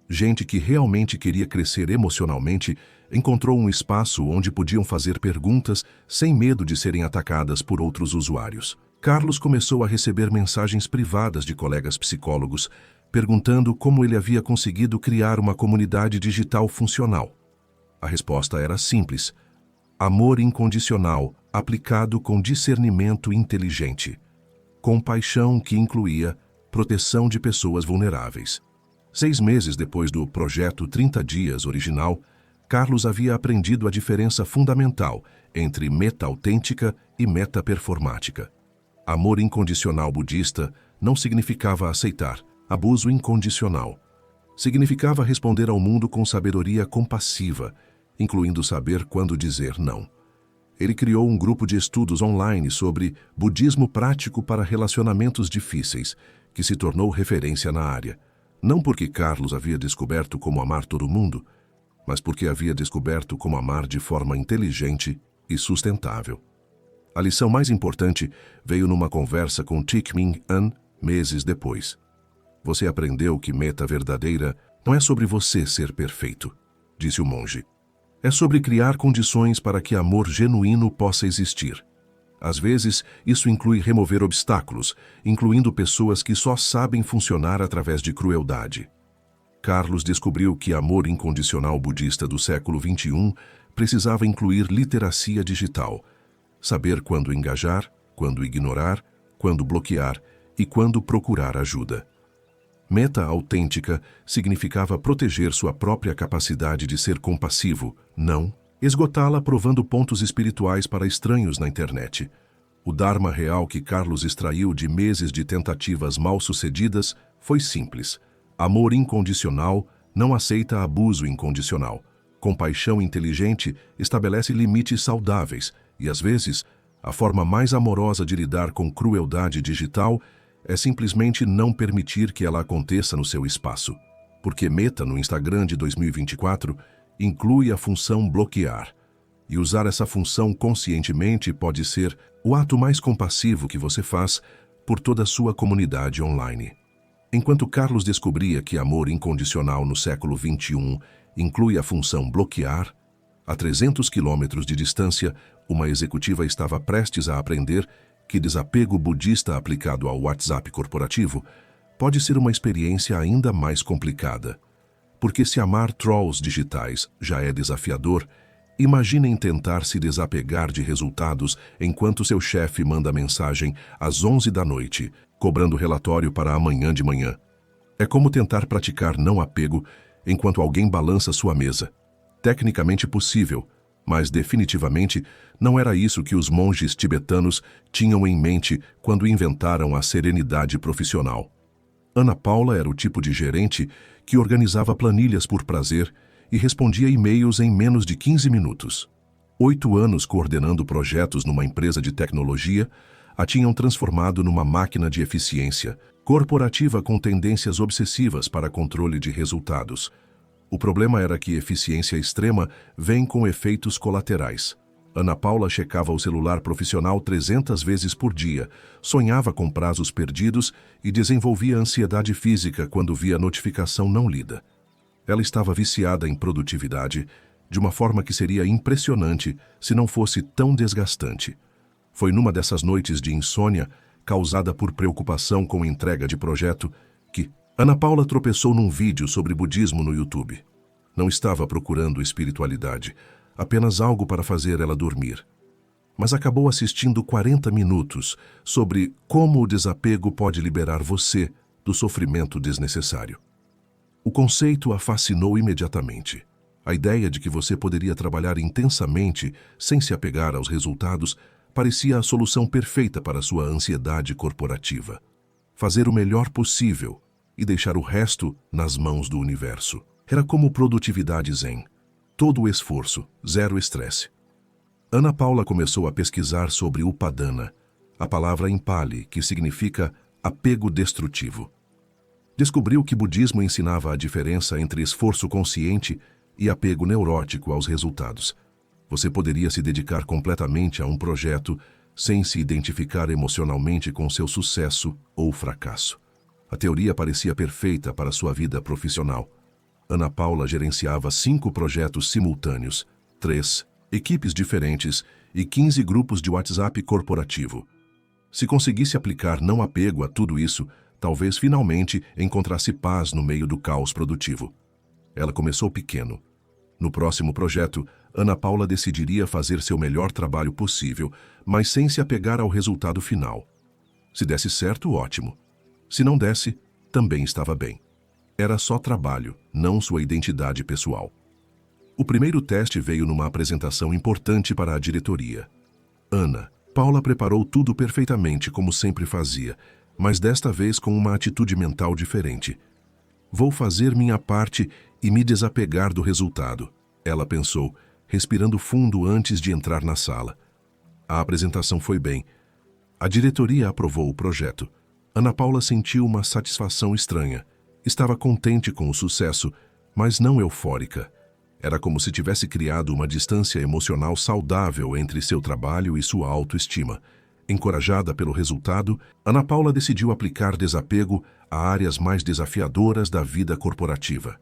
Gente que realmente queria crescer emocionalmente encontrou um espaço onde podiam fazer perguntas sem medo de serem atacadas por outros usuários. Carlos começou a receber mensagens privadas de colegas psicólogos, perguntando como ele havia conseguido criar uma comunidade digital funcional. A resposta era simples: amor incondicional aplicado com discernimento inteligente. Compaixão que incluía proteção de pessoas vulneráveis. 6 meses depois do projeto 30 Dias original, Carlos havia aprendido a diferença fundamental entre meta autêntica e meta performática. Amor incondicional budista não significava aceitar abuso incondicional. Significava responder ao mundo com sabedoria compassiva, incluindo saber quando dizer não. Ele criou um grupo de estudos online sobre budismo prático para relacionamentos difíceis, que se tornou referência na área. Não porque Carlos havia descoberto como amar todo mundo, mas porque havia descoberto como amar de forma inteligente e sustentável. A lição mais importante veio numa conversa com Thich Minh An meses depois. Você aprendeu que meta verdadeira não é sobre você ser perfeito, disse o monge. É sobre criar condições para que amor genuíno possa existir. Às vezes, isso inclui remover obstáculos, incluindo pessoas que só sabem funcionar através de crueldade. Carlos descobriu que amor incondicional budista do século XXI precisava incluir literacia digital, saber quando engajar, quando ignorar, quando bloquear e quando procurar ajuda. Meta autêntica significava proteger sua própria capacidade de ser compassivo, não esgotá-la provando pontos espirituais para estranhos na internet. O Dharma real que Carlos extraiu de meses de tentativas mal-sucedidas foi simples. Amor incondicional não aceita abuso incondicional. Compaixão inteligente estabelece limites saudáveis e, às vezes, a forma mais amorosa de lidar com crueldade digital é simplesmente não permitir que ela aconteça no seu espaço. Porque Meta, no Instagram de 2024, inclui a função bloquear. E usar essa função conscientemente pode ser o ato mais compassivo que você faz por toda a sua comunidade online. Enquanto Carlos descobria que amor incondicional no século XXI inclui a função bloquear, a 300 quilômetros de distância, uma executiva estava prestes a aprender que desapego budista aplicado ao WhatsApp corporativo pode ser uma experiência ainda mais complicada. Porque se amar trolls digitais já é desafiador, imaginem tentar se desapegar de resultados enquanto seu chefe manda mensagem às 11 da noite, cobrando relatório para amanhã de manhã. É como tentar praticar não apego enquanto alguém balança sua mesa. Tecnicamente possível, mas definitivamente não era isso que os monges tibetanos tinham em mente quando inventaram a serenidade profissional. Ana Paula era o tipo de gerente que organizava planilhas por prazer e respondia e-mails em menos de 15 minutos. 8 anos coordenando projetos numa empresa de tecnologia a tinham transformado numa máquina de eficiência, corporativa com tendências obsessivas para controle de resultados. O problema era que eficiência extrema vem com efeitos colaterais. Ana Paula checava o celular profissional 300 vezes por dia, sonhava com prazos perdidos e desenvolvia ansiedade física quando via notificação não lida. Ela estava viciada em produtividade, de uma forma que seria impressionante se não fosse tão desgastante. Foi numa dessas noites de insônia, causada por preocupação com entrega de projeto, que Ana Paula tropeçou num vídeo sobre budismo no YouTube. Não estava procurando espiritualidade, apenas algo para fazer ela dormir. Mas acabou assistindo 40 minutos sobre como o desapego pode liberar você do sofrimento desnecessário. O conceito a fascinou imediatamente. A ideia de que você poderia trabalhar intensamente sem se apegar aos resultados parecia a solução perfeita para sua ansiedade corporativa. Fazer o melhor possível e deixar o resto nas mãos do universo. Era como produtividade zen. Todo o esforço, zero estresse. Ana Paula começou a pesquisar sobre Upadana, a palavra em Pali, que significa apego destrutivo. Descobriu que o budismo ensinava a diferença entre esforço consciente e apego neurótico aos resultados. Você poderia se dedicar completamente a um projeto sem se identificar emocionalmente com seu sucesso ou fracasso. A teoria parecia perfeita para sua vida profissional. Ana Paula gerenciava 5 projetos simultâneos, 3 equipes diferentes e 15 grupos de WhatsApp corporativo. Se conseguisse aplicar não apego a tudo isso, talvez finalmente encontrasse paz no meio do caos produtivo. Ela começou pequeno. No próximo projeto, Ana Paula decidiria fazer seu melhor trabalho possível, mas sem se apegar ao resultado final. Se desse certo, ótimo. Se não desse, também estava bem. Era só trabalho, não sua identidade pessoal. O primeiro teste veio numa apresentação importante para a diretoria. Ana Paula preparou tudo perfeitamente como sempre fazia, mas desta vez com uma atitude mental diferente. Vou fazer minha parte e me desapegar do resultado, ela pensou, respirando fundo antes de entrar na sala. A apresentação foi bem. A diretoria aprovou o projeto. Ana Paula sentiu uma satisfação estranha. Estava contente com o sucesso, mas não eufórica. Era como se tivesse criado uma distância emocional saudável entre seu trabalho e sua autoestima. Encorajada pelo resultado, Ana Paula decidiu aplicar desapego a áreas mais desafiadoras da vida corporativa.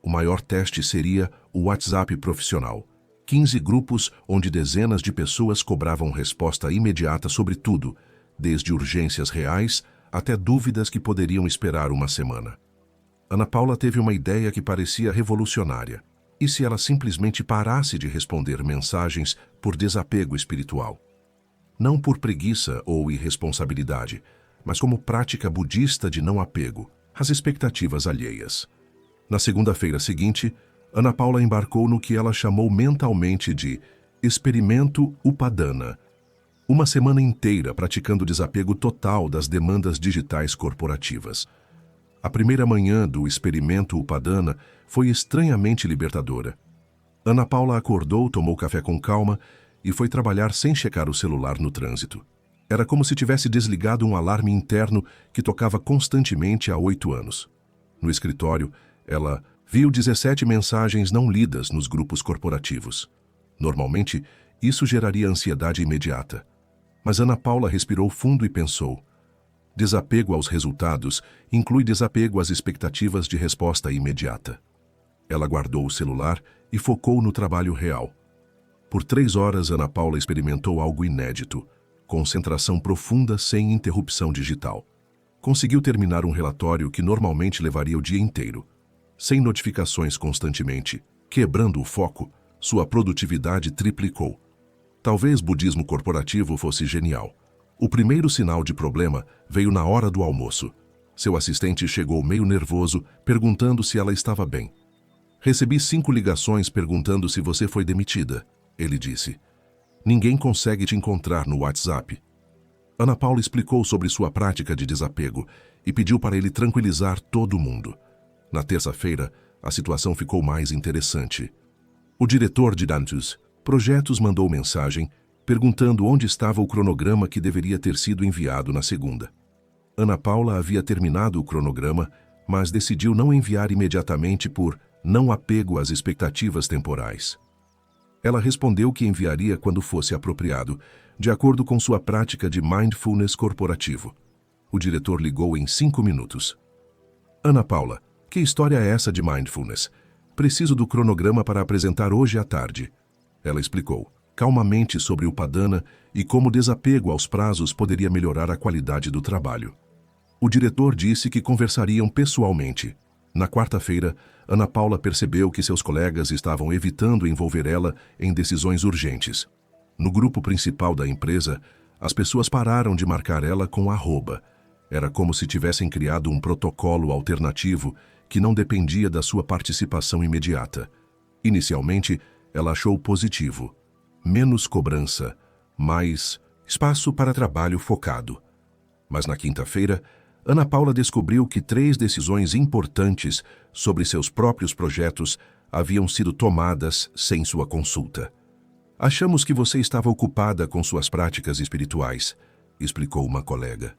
O maior teste seria o WhatsApp profissional. 15 grupos onde dezenas de pessoas cobravam resposta imediata sobre tudo, desde urgências reais até dúvidas que poderiam esperar uma semana. Ana Paula teve uma ideia que parecia revolucionária. E se ela simplesmente parasse de responder mensagens por desapego espiritual? Não por preguiça ou irresponsabilidade, mas como prática budista de não apego às expectativas alheias. Na segunda-feira seguinte, Ana Paula embarcou no que ela chamou mentalmente de Experimento Upadana. Uma semana inteira praticando desapego total das demandas digitais corporativas. A primeira manhã do Experimento Upadana foi estranhamente libertadora. Ana Paula acordou, tomou café com calma e foi trabalhar sem checar o celular no trânsito. Era como se tivesse desligado um alarme interno que tocava constantemente há 8 anos. No escritório, ela viu 17 mensagens não lidas nos grupos corporativos. Normalmente, isso geraria ansiedade imediata. Mas Ana Paula respirou fundo e pensou: desapego aos resultados inclui desapego às expectativas de resposta imediata. Ela guardou o celular e focou no trabalho real. Por 3 horas, Ana Paula experimentou algo inédito: concentração profunda sem interrupção digital. Conseguiu terminar um relatório que normalmente levaria o dia inteiro. sem notificações constantemente, quebrando o foco, sua produtividade triplicou. Talvez budismo corporativo fosse genial. O primeiro sinal de problema veio na hora do almoço. Seu assistente chegou meio nervoso, perguntando se ela estava bem. Recebi 5 ligações perguntando se você foi demitida, ele disse. Ninguém consegue te encontrar no WhatsApp. Ana Paula explicou sobre sua prática de desapego e pediu para ele tranquilizar todo mundo. Na terça-feira, a situação ficou mais interessante. O diretor de Dantus Projetos mandou mensagem perguntando onde estava o cronograma que deveria ter sido enviado na segunda. Ana Paula havia terminado o cronograma, mas decidiu não enviar imediatamente por não apego às expectativas temporais. Ela respondeu que enviaria quando fosse apropriado, de acordo com sua prática de mindfulness corporativo. O diretor ligou em 5 minutos. Ana Paula, que história é essa de mindfulness? Preciso do cronograma para apresentar hoje à tarde. Ela explicou, calmamente sobre o Padana e como o desapego aos prazos poderia melhorar a qualidade do trabalho. O diretor disse que conversariam pessoalmente. Na quarta-feira, Ana Paula percebeu que seus colegas estavam evitando envolver ela em decisões urgentes. No grupo principal da empresa, as pessoas pararam de marcar ela com @. Era como se tivessem criado um protocolo alternativo que não dependia da sua participação imediata. Inicialmente, ela achou positivo. Menos cobrança, mais espaço para trabalho focado. Mas na quinta-feira, Ana Paula descobriu que 3 decisões importantes sobre seus próprios projetos haviam sido tomadas sem sua consulta. Achamos que você estava ocupada com suas práticas espirituais, explicou uma colega.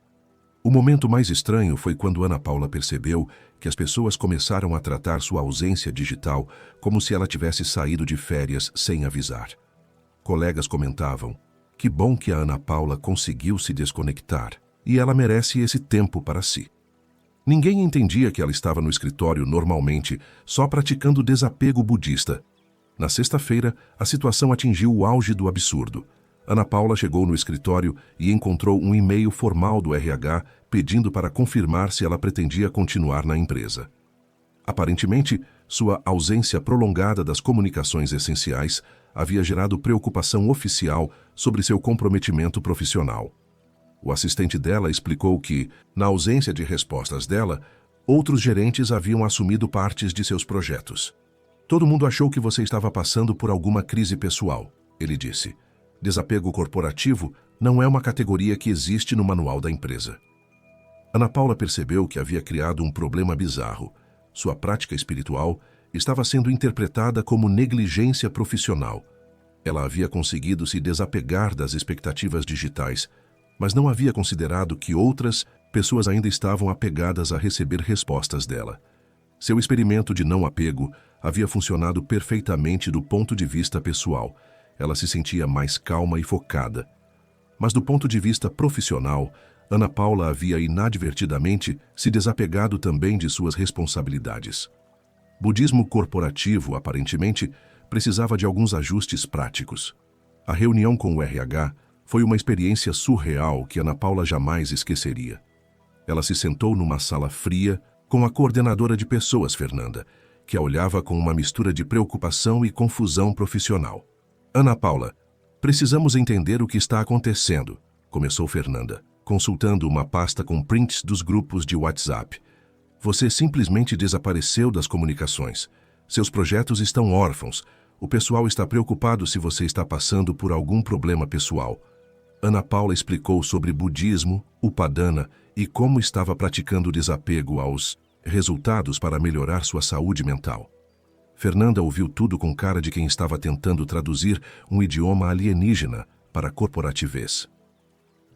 O momento mais estranho foi quando Ana Paula percebeu que as pessoas começaram a tratar sua ausência digital como se ela tivesse saído de férias sem avisar. Colegas comentavam, que bom que a Ana Paula conseguiu se desconectar e ela merece esse tempo para si. Ninguém entendia que ela estava no escritório normalmente, só praticando desapego budista. Na sexta-feira, a situação atingiu o auge do absurdo. Ana Paula chegou no escritório e encontrou um e-mail formal do RH pedindo para confirmar se ela pretendia continuar na empresa. Aparentemente, sua ausência prolongada das comunicações essenciais havia gerado preocupação oficial sobre seu comprometimento profissional. O assistente dela explicou que, na ausência de respostas dela, outros gerentes haviam assumido partes de seus projetos. Todo mundo achou que você estava passando por alguma crise pessoal, ele disse. Desapego corporativo não é uma categoria que existe no manual da empresa. Ana Paula percebeu que havia criado um problema bizarro. Sua prática espiritual estava sendo interpretada como negligência profissional. Ela havia conseguido se desapegar das expectativas digitais, mas não havia considerado que outras pessoas ainda estavam apegadas a receber respostas dela. Seu experimento de não apego havia funcionado perfeitamente do ponto de vista pessoal. Ela se sentia mais calma e focada. Mas do ponto de vista profissional, Ana Paula havia inadvertidamente se desapegado também de suas responsabilidades. Budismo corporativo, aparentemente, precisava de alguns ajustes práticos. A reunião com o RH foi uma experiência surreal que Ana Paula jamais esqueceria. Ela se sentou numa sala fria com a coordenadora de pessoas, Fernanda, que a olhava com uma mistura de preocupação e confusão profissional. Ana Paula, precisamos entender o que está acontecendo, começou Fernanda, consultando uma pasta com prints dos grupos de WhatsApp. Você simplesmente desapareceu das comunicações. Seus projetos estão órfãos. O pessoal está preocupado se você está passando por algum problema pessoal. Ana Paula explicou sobre budismo, Upadana e como estava praticando desapego aos resultados para melhorar sua saúde mental. Fernanda ouviu tudo com cara de quem estava tentando traduzir um idioma alienígena para corporativez.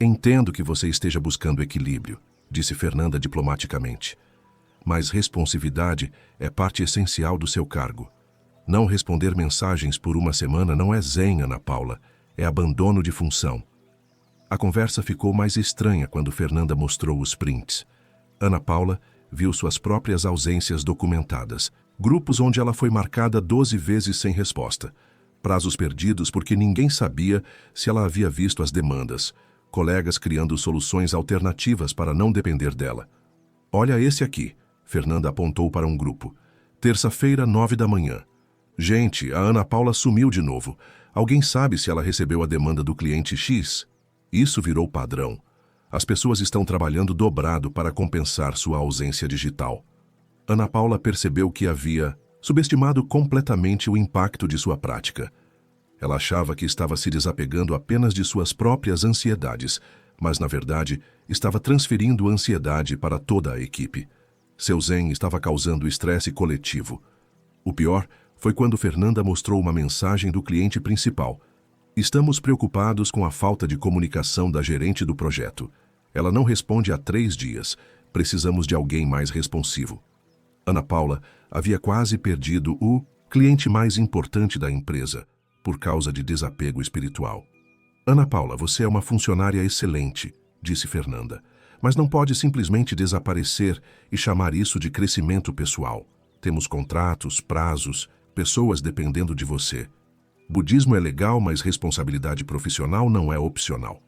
Entendo que você esteja buscando equilíbrio, disse Fernanda diplomaticamente. Mas responsividade é parte essencial do seu cargo. Não responder mensagens por uma semana não é zen, Ana Paula, é abandono de função. A conversa ficou mais estranha quando Fernanda mostrou os prints. Ana Paula viu suas próprias ausências documentadas, grupos onde ela foi marcada 12 vezes sem resposta, prazos perdidos porque ninguém sabia se ela havia visto as demandas, colegas criando soluções alternativas para não depender dela. Olha esse aqui, Fernanda apontou para um grupo. Terça-feira, 9 da manhã. Gente, a Ana Paula sumiu de novo. Alguém sabe se ela recebeu a demanda do cliente X? Isso virou padrão. As pessoas estão trabalhando dobrado para compensar sua ausência digital. Ana Paula percebeu que havia subestimado completamente o impacto de sua prática. Ela achava que estava se desapegando apenas de suas próprias ansiedades, mas, na verdade, estava transferindo ansiedade para toda a equipe. Seu zen estava causando estresse coletivo. O pior foi quando Fernanda mostrou uma mensagem do cliente principal. Estamos preocupados com a falta de comunicação da gerente do projeto. Ela não responde há 3 dias. Precisamos de alguém mais responsivo. Ana Paula havia quase perdido o cliente mais importante da empresa por causa de desapego espiritual. Ana Paula, você é uma funcionária excelente, disse Fernanda, mas não pode simplesmente desaparecer e chamar isso de crescimento pessoal. Temos contratos, prazos, pessoas dependendo de você. Budismo é legal, mas responsabilidade profissional não é opcional.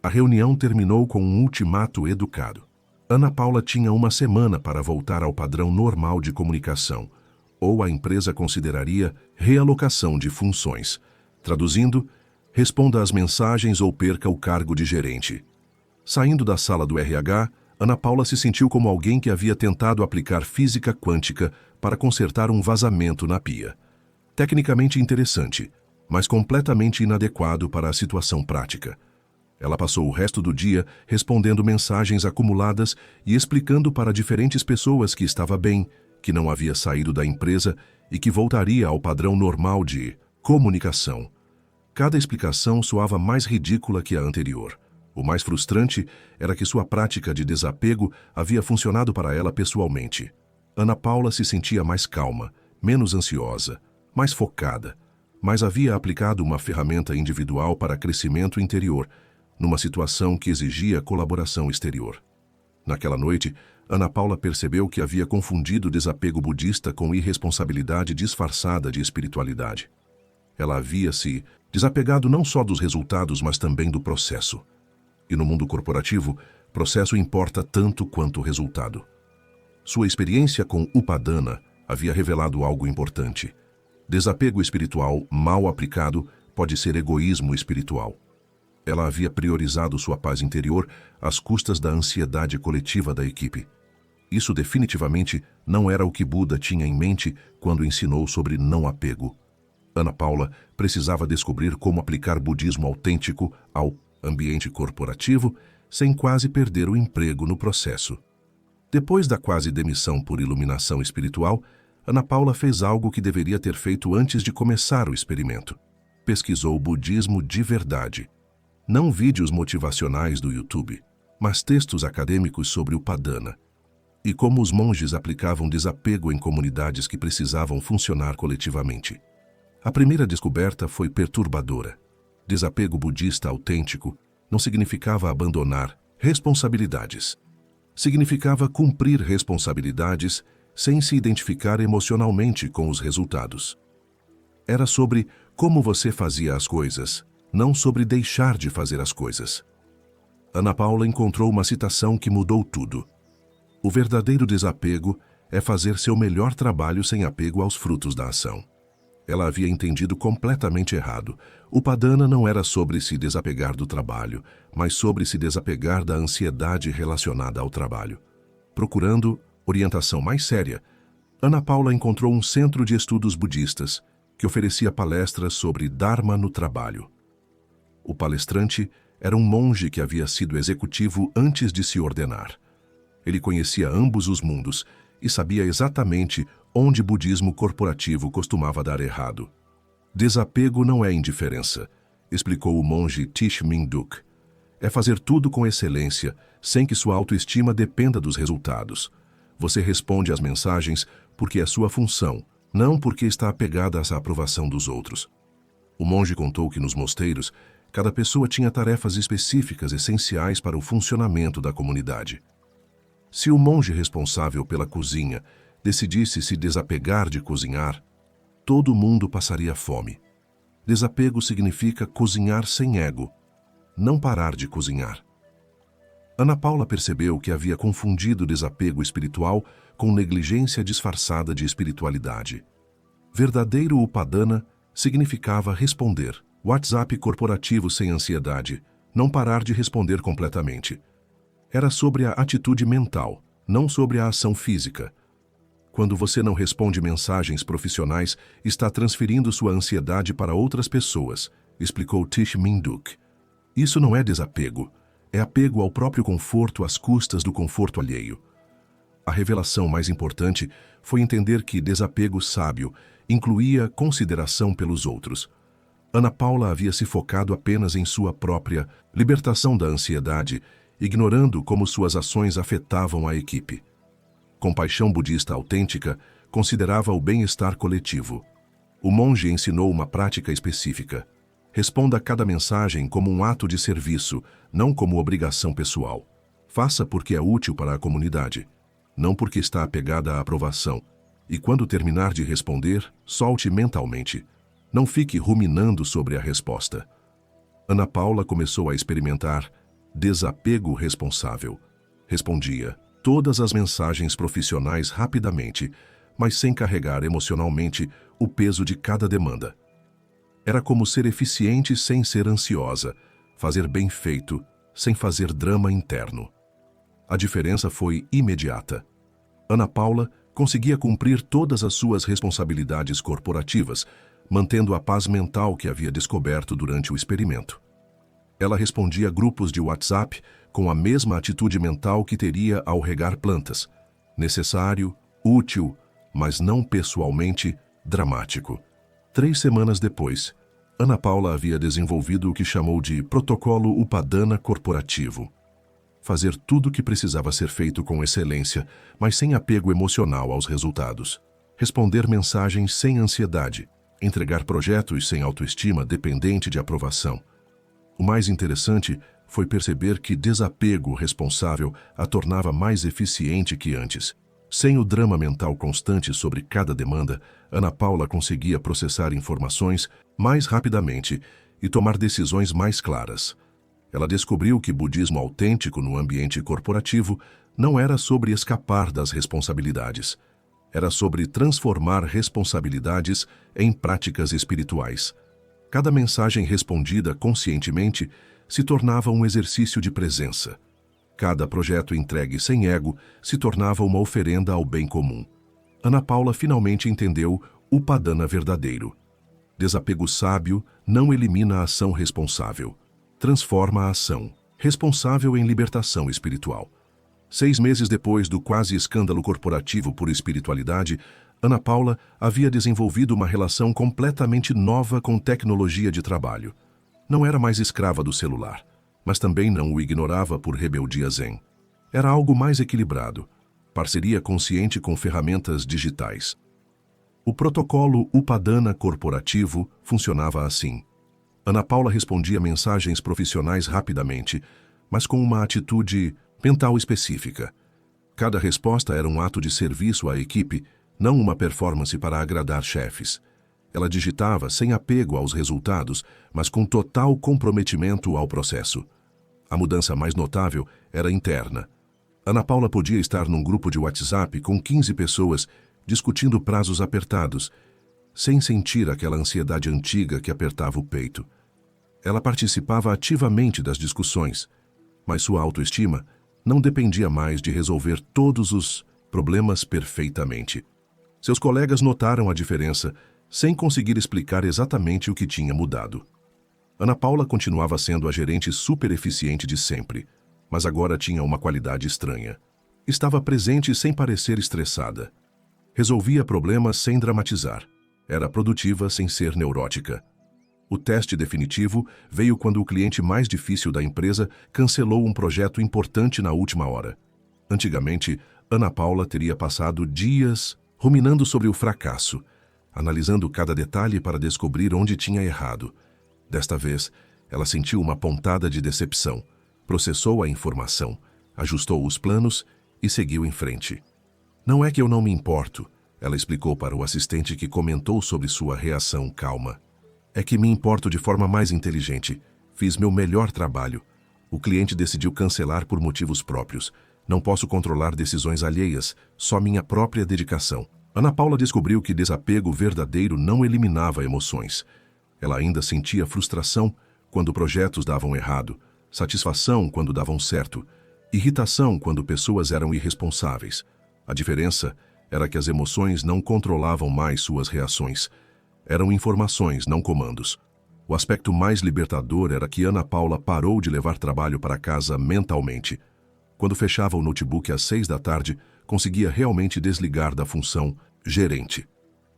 A reunião terminou com um ultimato educado. Ana Paula tinha 1 semana para voltar ao padrão normal de comunicação, ou a empresa consideraria realocação de funções. Traduzindo, responda às mensagens ou perca o cargo de gerente. Saindo da sala do RH, Ana Paula se sentiu como alguém que havia tentado aplicar física quântica para consertar um vazamento na pia. Tecnicamente interessante, mas completamente inadequado para a situação prática. Ela passou o resto do dia respondendo mensagens acumuladas e explicando para diferentes pessoas que estava bem, que não havia saído da empresa e que voltaria ao padrão normal de comunicação. Cada explicação soava mais ridícula que a anterior. O mais frustrante era que sua prática de desapego havia funcionado para ela pessoalmente. Ana Paula se sentia mais calma, menos ansiosa, mais focada, mas havia aplicado uma ferramenta individual para crescimento interior, numa situação que exigia colaboração exterior. Naquela noite, Ana Paula percebeu que havia confundido desapego budista com irresponsabilidade disfarçada de espiritualidade. Ela havia se desapegado não só dos resultados, mas também do processo. E no mundo corporativo, processo importa tanto quanto o resultado. Sua experiência com Upadana havia revelado algo importante. Desapego espiritual mal aplicado pode ser egoísmo espiritual. Ela havia priorizado sua paz interior às custas da ansiedade coletiva da equipe. Isso definitivamente não era o que Buda tinha em mente quando ensinou sobre não apego. Ana Paula precisava descobrir como aplicar budismo autêntico ao ambiente corporativo sem quase perder o emprego no processo. Depois da quase demissão por iluminação espiritual, Ana Paula fez algo que deveria ter feito antes de começar o experimento. Pesquisou budismo de verdade. Não vídeos motivacionais do YouTube, mas textos acadêmicos sobre o Upadana e como os monges aplicavam desapego em comunidades que precisavam funcionar coletivamente. A primeira descoberta foi perturbadora. Desapego budista autêntico não significava abandonar responsabilidades. Significava cumprir responsabilidades sem se identificar emocionalmente com os resultados. Era sobre como você fazia as coisas, não sobre deixar de fazer as coisas. Ana Paula encontrou uma citação que mudou tudo. O verdadeiro desapego é fazer seu melhor trabalho sem apego aos frutos da ação. Ela havia entendido completamente errado. O Upadana não era sobre se desapegar do trabalho, mas sobre se desapegar da ansiedade relacionada ao trabalho. Procurando orientação mais séria, Ana Paula encontrou um centro de estudos budistas que oferecia palestras sobre Dharma no trabalho. O palestrante era um monge que havia sido executivo antes de se ordenar. Ele conhecia ambos os mundos e sabia exatamente onde o budismo corporativo costumava dar errado. Desapego não é indiferença, explicou o monge Tish Minduk. É fazer tudo com excelência, sem que sua autoestima dependa dos resultados. Você responde às mensagens porque é sua função, não porque está apegada à aprovação dos outros. O monge contou que nos mosteiros, cada pessoa tinha tarefas específicas essenciais para o funcionamento da comunidade. Se o monge responsável pela cozinha decidisse se desapegar de cozinhar, todo mundo passaria fome. Desapego significa cozinhar sem ego, não parar de cozinhar. Ana Paula percebeu que havia confundido desapego espiritual com negligência disfarçada de espiritualidade. Verdadeiro Upadana significava responder. WhatsApp corporativo sem ansiedade, não parar de responder completamente. Era sobre a atitude mental, não sobre a ação física. Quando você não responde mensagens profissionais, está transferindo sua ansiedade para outras pessoas, explicou Tish Minduk. Isso não é desapego, é apego ao próprio conforto às custas do conforto alheio. A revelação mais importante foi entender que desapego sábio incluía consideração pelos outros. Ana Paula havia se focado apenas em sua própria libertação da ansiedade, ignorando como suas ações afetavam a equipe. Compaixão budista autêntica considerava o bem-estar coletivo. O monge ensinou uma prática específica. Responda a cada mensagem como um ato de serviço, não como obrigação pessoal. Faça porque é útil para a comunidade, não porque está apegada à aprovação. E quando terminar de responder, solte mentalmente. Não fique ruminando sobre a resposta. Ana Paula começou a experimentar desapego responsável. Respondia todas as mensagens profissionais rapidamente, mas sem carregar emocionalmente o peso de cada demanda. Era como ser eficiente sem ser ansiosa, fazer bem feito sem fazer drama interno. A diferença foi imediata. Ana Paula conseguia cumprir todas as suas responsabilidades corporativas, mantendo a paz mental que havia descoberto durante o experimento. Ela respondia a grupos de WhatsApp com a mesma atitude mental que teria ao regar plantas. Necessário, útil, mas não pessoalmente dramático. 3 semanas depois, Ana Paula havia desenvolvido o que chamou de Protocolo Upadana Corporativo. Fazer tudo o que precisava ser feito com excelência, mas sem apego emocional aos resultados. Responder mensagens sem ansiedade. Entregar projetos sem autoestima dependente de aprovação. O mais interessante foi perceber que desapego responsável a tornava mais eficiente que antes. Sem o drama mental constante sobre cada demanda, Ana Paula conseguia processar informações mais rapidamente e tomar decisões mais claras. Ela descobriu que budismo autêntico no ambiente corporativo não era sobre escapar das responsabilidades. Era sobre transformar responsabilidades em práticas espirituais. Cada mensagem respondida conscientemente se tornava um exercício de presença. Cada projeto entregue sem ego se tornava uma oferenda ao bem comum. Ana Paula finalmente entendeu o Upadana verdadeiro. Desapego sábio não elimina a ação responsável. Transforma a ação responsável em libertação espiritual. 6 meses depois do quase escândalo corporativo por espiritualidade, Ana Paula havia desenvolvido uma relação completamente nova com tecnologia de trabalho. Não era mais escrava do celular, mas também não o ignorava por rebeldia zen. Era algo mais equilibrado, parceria consciente com ferramentas digitais. O protocolo Upadana corporativo funcionava assim. Ana Paula respondia mensagens profissionais rapidamente, mas com uma atitude mental específica. Cada resposta era um ato de serviço à equipe, não uma performance para agradar chefes. Ela digitava sem apego aos resultados, mas com total comprometimento ao processo. A mudança mais notável era interna. Ana Paula podia estar num grupo de WhatsApp com 15 pessoas, discutindo prazos apertados, sem sentir aquela ansiedade antiga que apertava o peito. Ela participava ativamente das discussões, mas sua autoestima não dependia mais de resolver todos os problemas perfeitamente. Seus colegas notaram a diferença, sem conseguir explicar exatamente o que tinha mudado. Ana Paula continuava sendo a gerente super eficiente de sempre, mas agora tinha uma qualidade estranha. Estava presente sem parecer estressada. Resolvia problemas sem dramatizar. Era produtiva sem ser neurótica. O teste definitivo veio quando o cliente mais difícil da empresa cancelou um projeto importante na última hora. Antigamente, Ana Paula teria passado dias ruminando sobre o fracasso, analisando cada detalhe para descobrir onde tinha errado. Desta vez, ela sentiu uma pontada de decepção, processou a informação, ajustou os planos e seguiu em frente. Não é que eu não me importo, ela explicou para o assistente que comentou sobre sua reação calma. É que me importo de forma mais inteligente. Fiz meu melhor trabalho. O cliente decidiu cancelar por motivos próprios. Não posso controlar decisões alheias, só minha própria dedicação. Ana Paula descobriu que desapego verdadeiro não eliminava emoções. Ela ainda sentia frustração quando projetos davam errado, satisfação quando davam certo, irritação quando pessoas eram irresponsáveis. A diferença era que as emoções não controlavam mais suas reações. Eram informações, não comandos. O aspecto mais libertador era que Ana Paula parou de levar trabalho para casa mentalmente. Quando fechava o notebook às 6 da tarde, conseguia realmente desligar da função gerente.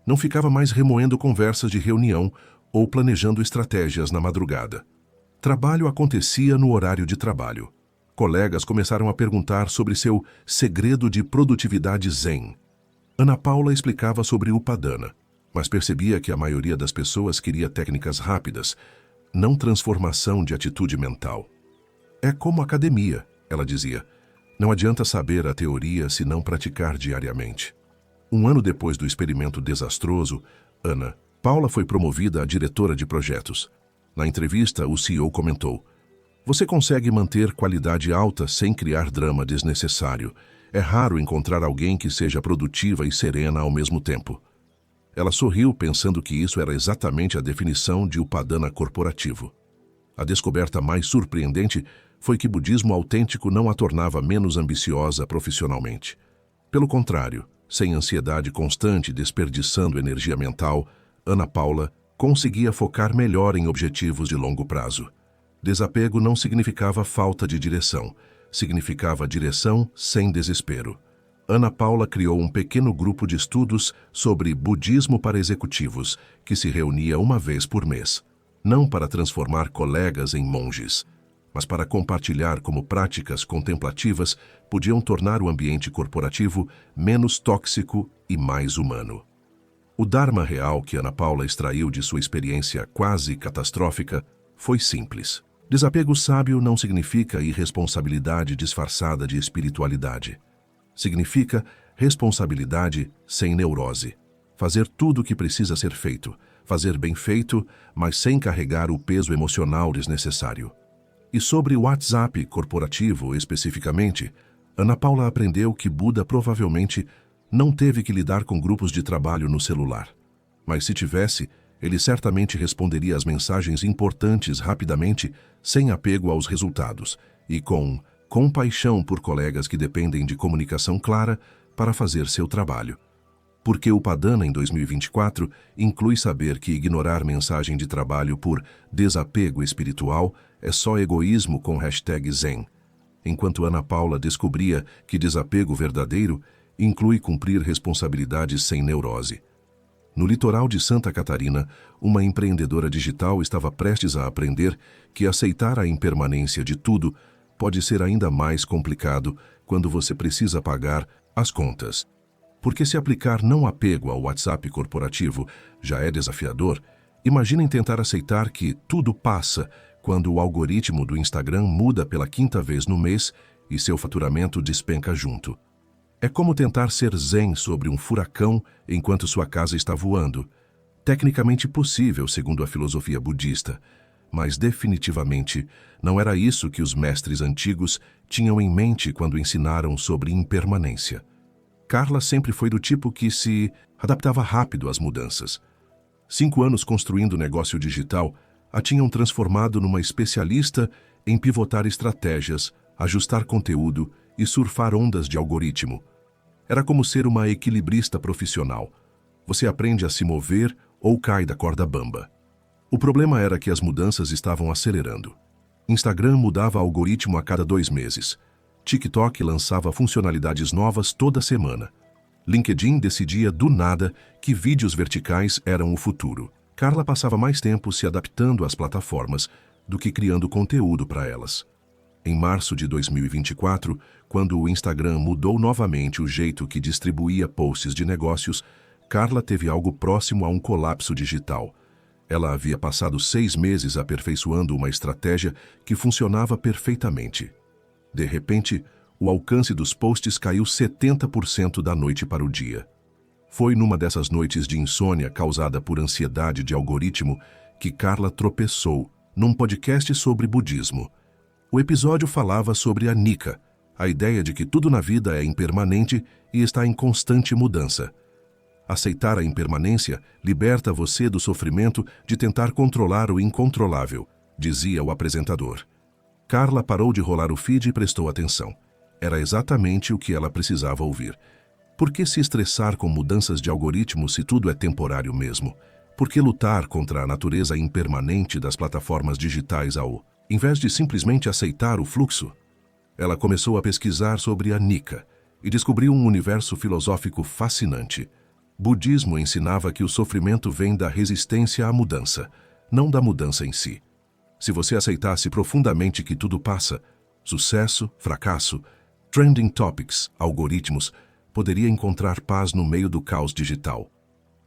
Não ficava mais remoendo conversas de reunião ou planejando estratégias na madrugada. Trabalho acontecia no horário de trabalho. Colegas começaram a perguntar sobre seu segredo de produtividade zen. Ana Paula explicava sobre Upadana, mas percebia que a maioria das pessoas queria técnicas rápidas, não transformação de atitude mental. É como academia, ela dizia. Não adianta saber a teoria se não praticar diariamente. Um ano depois do experimento desastroso, Ana Paula foi promovida a diretora de projetos. Na entrevista, o CEO comentou: "Você consegue manter qualidade alta sem criar drama desnecessário. É raro encontrar alguém que seja produtiva e serena ao mesmo tempo." Ela sorriu pensando que isso era exatamente a definição de Upadana corporativo. A descoberta mais surpreendente foi que budismo autêntico não a tornava menos ambiciosa profissionalmente. Pelo contrário, sem ansiedade constante desperdiçando energia mental, Ana Paula conseguia focar melhor em objetivos de longo prazo. Desapego não significava falta de direção, significava direção sem desespero. Ana Paula criou um pequeno grupo de estudos sobre budismo para executivos, que se reunia uma vez por mês. Não para transformar colegas em monges, mas para compartilhar como práticas contemplativas podiam tornar o ambiente corporativo menos tóxico e mais humano. O Dharma real que Ana Paula extraiu de sua experiência quase catastrófica foi simples. Desapego sábio não significa irresponsabilidade disfarçada de espiritualidade. Significa responsabilidade sem neurose. Fazer tudo o que precisa ser feito, fazer bem feito, mas sem carregar o peso emocional desnecessário. E sobre o WhatsApp corporativo especificamente, Ana Paula aprendeu que Buda provavelmente não teve que lidar com grupos de trabalho no celular. Mas se tivesse, ele certamente responderia às mensagens importantes rapidamente, sem apego aos resultados, e com compaixão por colegas que dependem de comunicação clara para fazer seu trabalho. Porque o Upadana em 2024 inclui saber que ignorar mensagem de trabalho por desapego espiritual é só egoísmo com #Zen, enquanto Ana Paula descobria que desapego verdadeiro inclui cumprir responsabilidades sem neurose. No litoral de Santa Catarina, uma empreendedora digital estava prestes a aprender que aceitar a impermanência de tudo pode ser ainda mais complicado quando você precisa pagar as contas. Porque se aplicar não apego ao WhatsApp corporativo já é desafiador, imaginem tentar aceitar que tudo passa quando o algoritmo do Instagram muda pela 5ª vez no mês e seu faturamento despenca junto. É como tentar ser zen sobre um furacão enquanto sua casa está voando. Tecnicamente possível, segundo a filosofia budista, mas definitivamente não era isso que os mestres antigos tinham em mente quando ensinaram sobre impermanência. Carla sempre foi do tipo que se adaptava rápido às mudanças. 5 anos construindo negócio digital a tinham transformado numa especialista em pivotar estratégias, ajustar conteúdo e surfar ondas de algoritmo. Era como ser uma equilibrista profissional. Você aprende a se mover ou cai da corda bamba. O problema era que as mudanças estavam acelerando. Instagram mudava algoritmo a cada 2 meses. TikTok lançava funcionalidades novas toda semana. LinkedIn decidia do nada que vídeos verticais eram o futuro. Carla passava mais tempo se adaptando às plataformas do que criando conteúdo para elas. Em março de 2024, quando o Instagram mudou novamente o jeito que distribuía posts de negócios, Carla teve algo próximo a um colapso digital. Ela havia passado 6 meses aperfeiçoando uma estratégia que funcionava perfeitamente. De repente, o alcance dos posts caiu 70% da noite para o dia. Foi numa dessas noites de insônia causada por ansiedade de algoritmo que Carla tropeçou num podcast sobre budismo. O episódio falava sobre a Nika, a ideia de que tudo na vida é impermanente e está em constante mudança. Aceitar a impermanência liberta você do sofrimento de tentar controlar o incontrolável, dizia o apresentador. Carla parou de rolar o feed e prestou atenção. Era exatamente o que ela precisava ouvir. Por que se estressar com mudanças de algoritmo se tudo é temporário mesmo? Por que lutar contra a natureza impermanente das plataformas digitais em vez de simplesmente aceitar o fluxo? Ela começou a pesquisar sobre a Nika e descobriu um universo filosófico fascinante. Budismo ensinava que o sofrimento vem da resistência à mudança, não da mudança em si. Se você aceitasse profundamente que tudo passa, sucesso, fracasso, trending topics, algoritmos, poderia encontrar paz no meio do caos digital.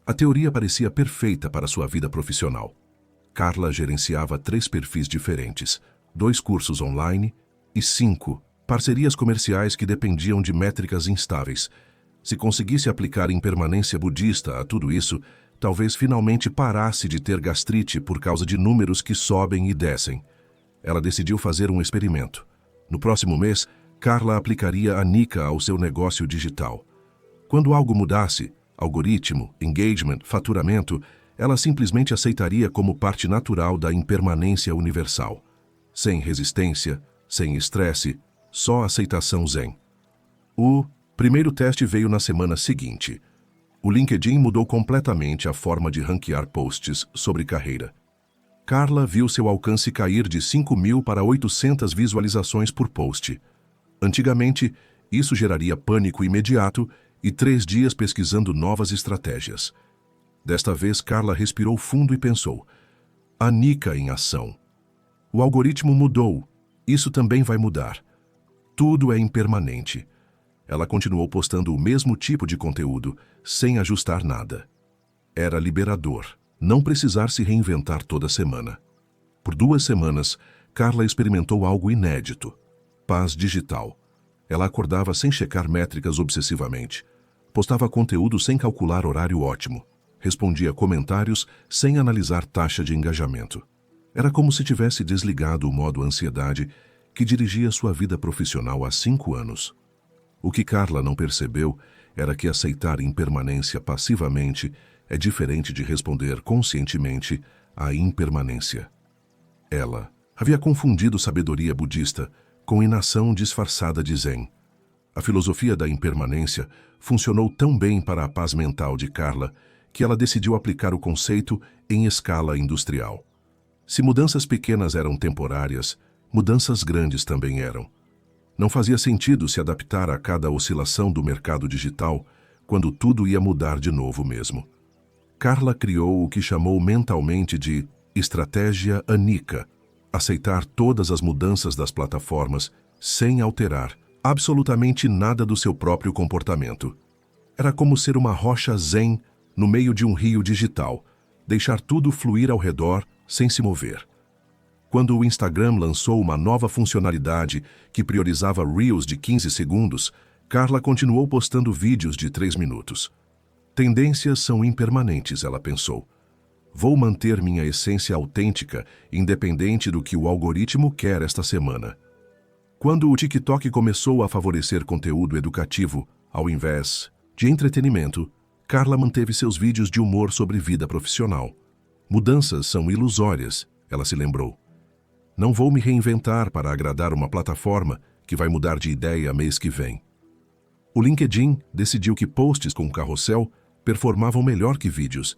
A teoria parecia perfeita para sua vida profissional. Carla gerenciava 3 perfis diferentes, 2 cursos online e 5 parcerias comerciais que dependiam de métricas instáveis. Se conseguisse aplicar impermanência budista a tudo isso, talvez finalmente parasse de ter gastrite por causa de números que sobem e descem. Ela decidiu fazer um experimento. No próximo mês, Carla aplicaria a Nika ao seu negócio digital. Quando algo mudasse, algoritmo, engagement, faturamento, ela simplesmente aceitaria como parte natural da impermanência universal. Sem resistência, sem estresse, só aceitação zen. O primeiro teste veio na semana seguinte. O LinkedIn mudou completamente a forma de ranquear posts sobre carreira. Carla viu seu alcance cair de 5.000 para 800 visualizações por post. Antigamente, isso geraria pânico imediato e 3 dias pesquisando novas estratégias. Desta vez, Carla respirou fundo e pensou: a Nika em ação. O algoritmo mudou. Isso também vai mudar. Tudo é impermanente. Ela continuou postando o mesmo tipo de conteúdo, sem ajustar nada. Era liberador, não precisar se reinventar toda semana. Por 2 semanas, Carla experimentou algo inédito: paz digital. Ela acordava sem checar métricas obsessivamente. Postava conteúdo sem calcular horário ótimo. Respondia comentários sem analisar taxa de engajamento. Era como se tivesse desligado o modo ansiedade que dirigia sua vida profissional há 5 anos. O que Carla não percebeu era que aceitar impermanência passivamente é diferente de responder conscientemente à impermanência. Ela havia confundido sabedoria budista com inação disfarçada de zen. A filosofia da impermanência funcionou tão bem para a paz mental de Carla que ela decidiu aplicar o conceito em escala industrial. Se mudanças pequenas eram temporárias, mudanças grandes também eram. Não fazia sentido se adaptar a cada oscilação do mercado digital quando tudo ia mudar de novo mesmo. Carla criou o que chamou mentalmente de estratégia Nika, aceitar todas as mudanças das plataformas sem alterar absolutamente nada do seu próprio comportamento. Era como ser uma rocha zen no meio de um rio digital, deixar tudo fluir ao redor sem se mover. Quando o Instagram lançou uma nova funcionalidade que priorizava Reels de 15 segundos, Carla continuou postando vídeos de 3 minutos. Tendências são impermanentes, ela pensou. Vou manter minha essência autêntica, independente do que o algoritmo quer esta semana. Quando o TikTok começou a favorecer conteúdo educativo, ao invés de entretenimento, Carla manteve seus vídeos de humor sobre vida profissional. Mudanças são ilusórias, ela se lembrou. Não vou me reinventar para agradar uma plataforma que vai mudar de ideia mês que vem. O LinkedIn decidiu que posts com carrossel performavam melhor que vídeos.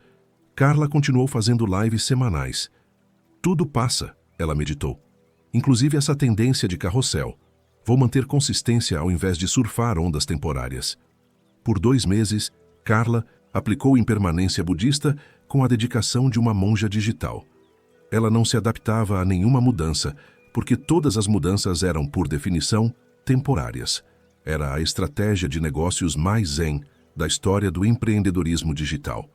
Carla continuou fazendo lives semanais. Tudo passa, ela meditou. Inclusive essa tendência de carrossel. Vou manter consistência ao invés de surfar ondas temporárias. Por 2 meses, Carla aplicou impermanência budista com a dedicação de uma monja digital. Ela não se adaptava a nenhuma mudança, porque todas as mudanças eram, por definição, temporárias. Era a estratégia de negócios mais zen da história do empreendedorismo digital.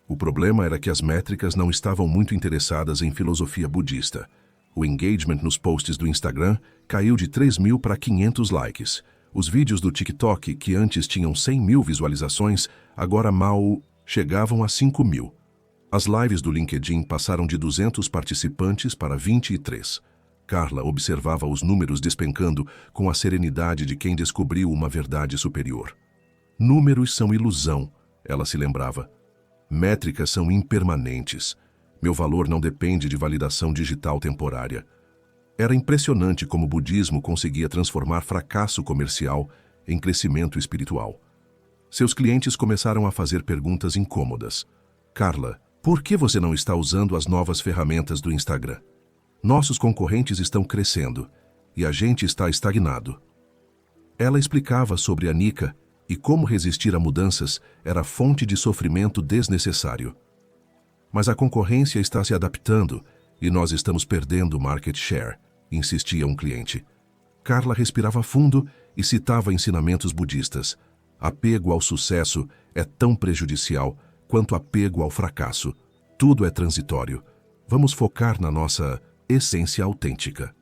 O problema era que as métricas não estavam muito interessadas em filosofia budista. O engagement nos posts do Instagram caiu de 3.000 para 500 likes. Os vídeos do TikTok, que antes tinham 100.000 visualizações, agora mal chegavam a 5.000. As lives do LinkedIn passaram de 200 participantes para 23. Carla observava os números despencando com a serenidade de quem descobriu uma verdade superior. Números são ilusão, ela se lembrava. Métricas são impermanentes. Meu valor não depende de validação digital temporária. Era impressionante como o budismo conseguia transformar fracasso comercial em crescimento espiritual. Seus clientes começaram a fazer perguntas incômodas. Carla, por que você não está usando as novas ferramentas do Instagram? Nossos concorrentes estão crescendo e a gente está estagnado. Ela explicava sobre a Nika e como resistir a mudanças era fonte de sofrimento desnecessário. Mas a concorrência está se adaptando e nós estamos perdendo market share, insistia um cliente. Carla respirava fundo e citava ensinamentos budistas. Apego ao sucesso é tão prejudicial quanto apego ao fracasso. Tudo é transitório. Vamos focar na nossa essência autêntica.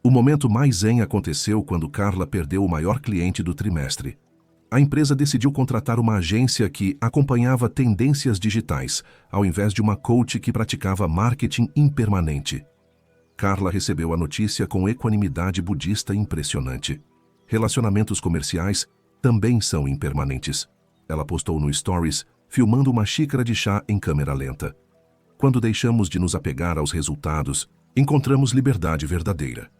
O momento mais zen aconteceu quando Carla perdeu o maior cliente do trimestre. A empresa decidiu contratar uma agência que acompanhava tendências digitais, ao invés de uma coach que praticava marketing impermanente. Carla recebeu a notícia com equanimidade budista impressionante. Relacionamentos comerciais também são impermanentes. Ela postou no Stories, filmando uma xícara de chá em câmera lenta. Quando deixamos de nos apegar aos resultados, encontramos liberdade verdadeira.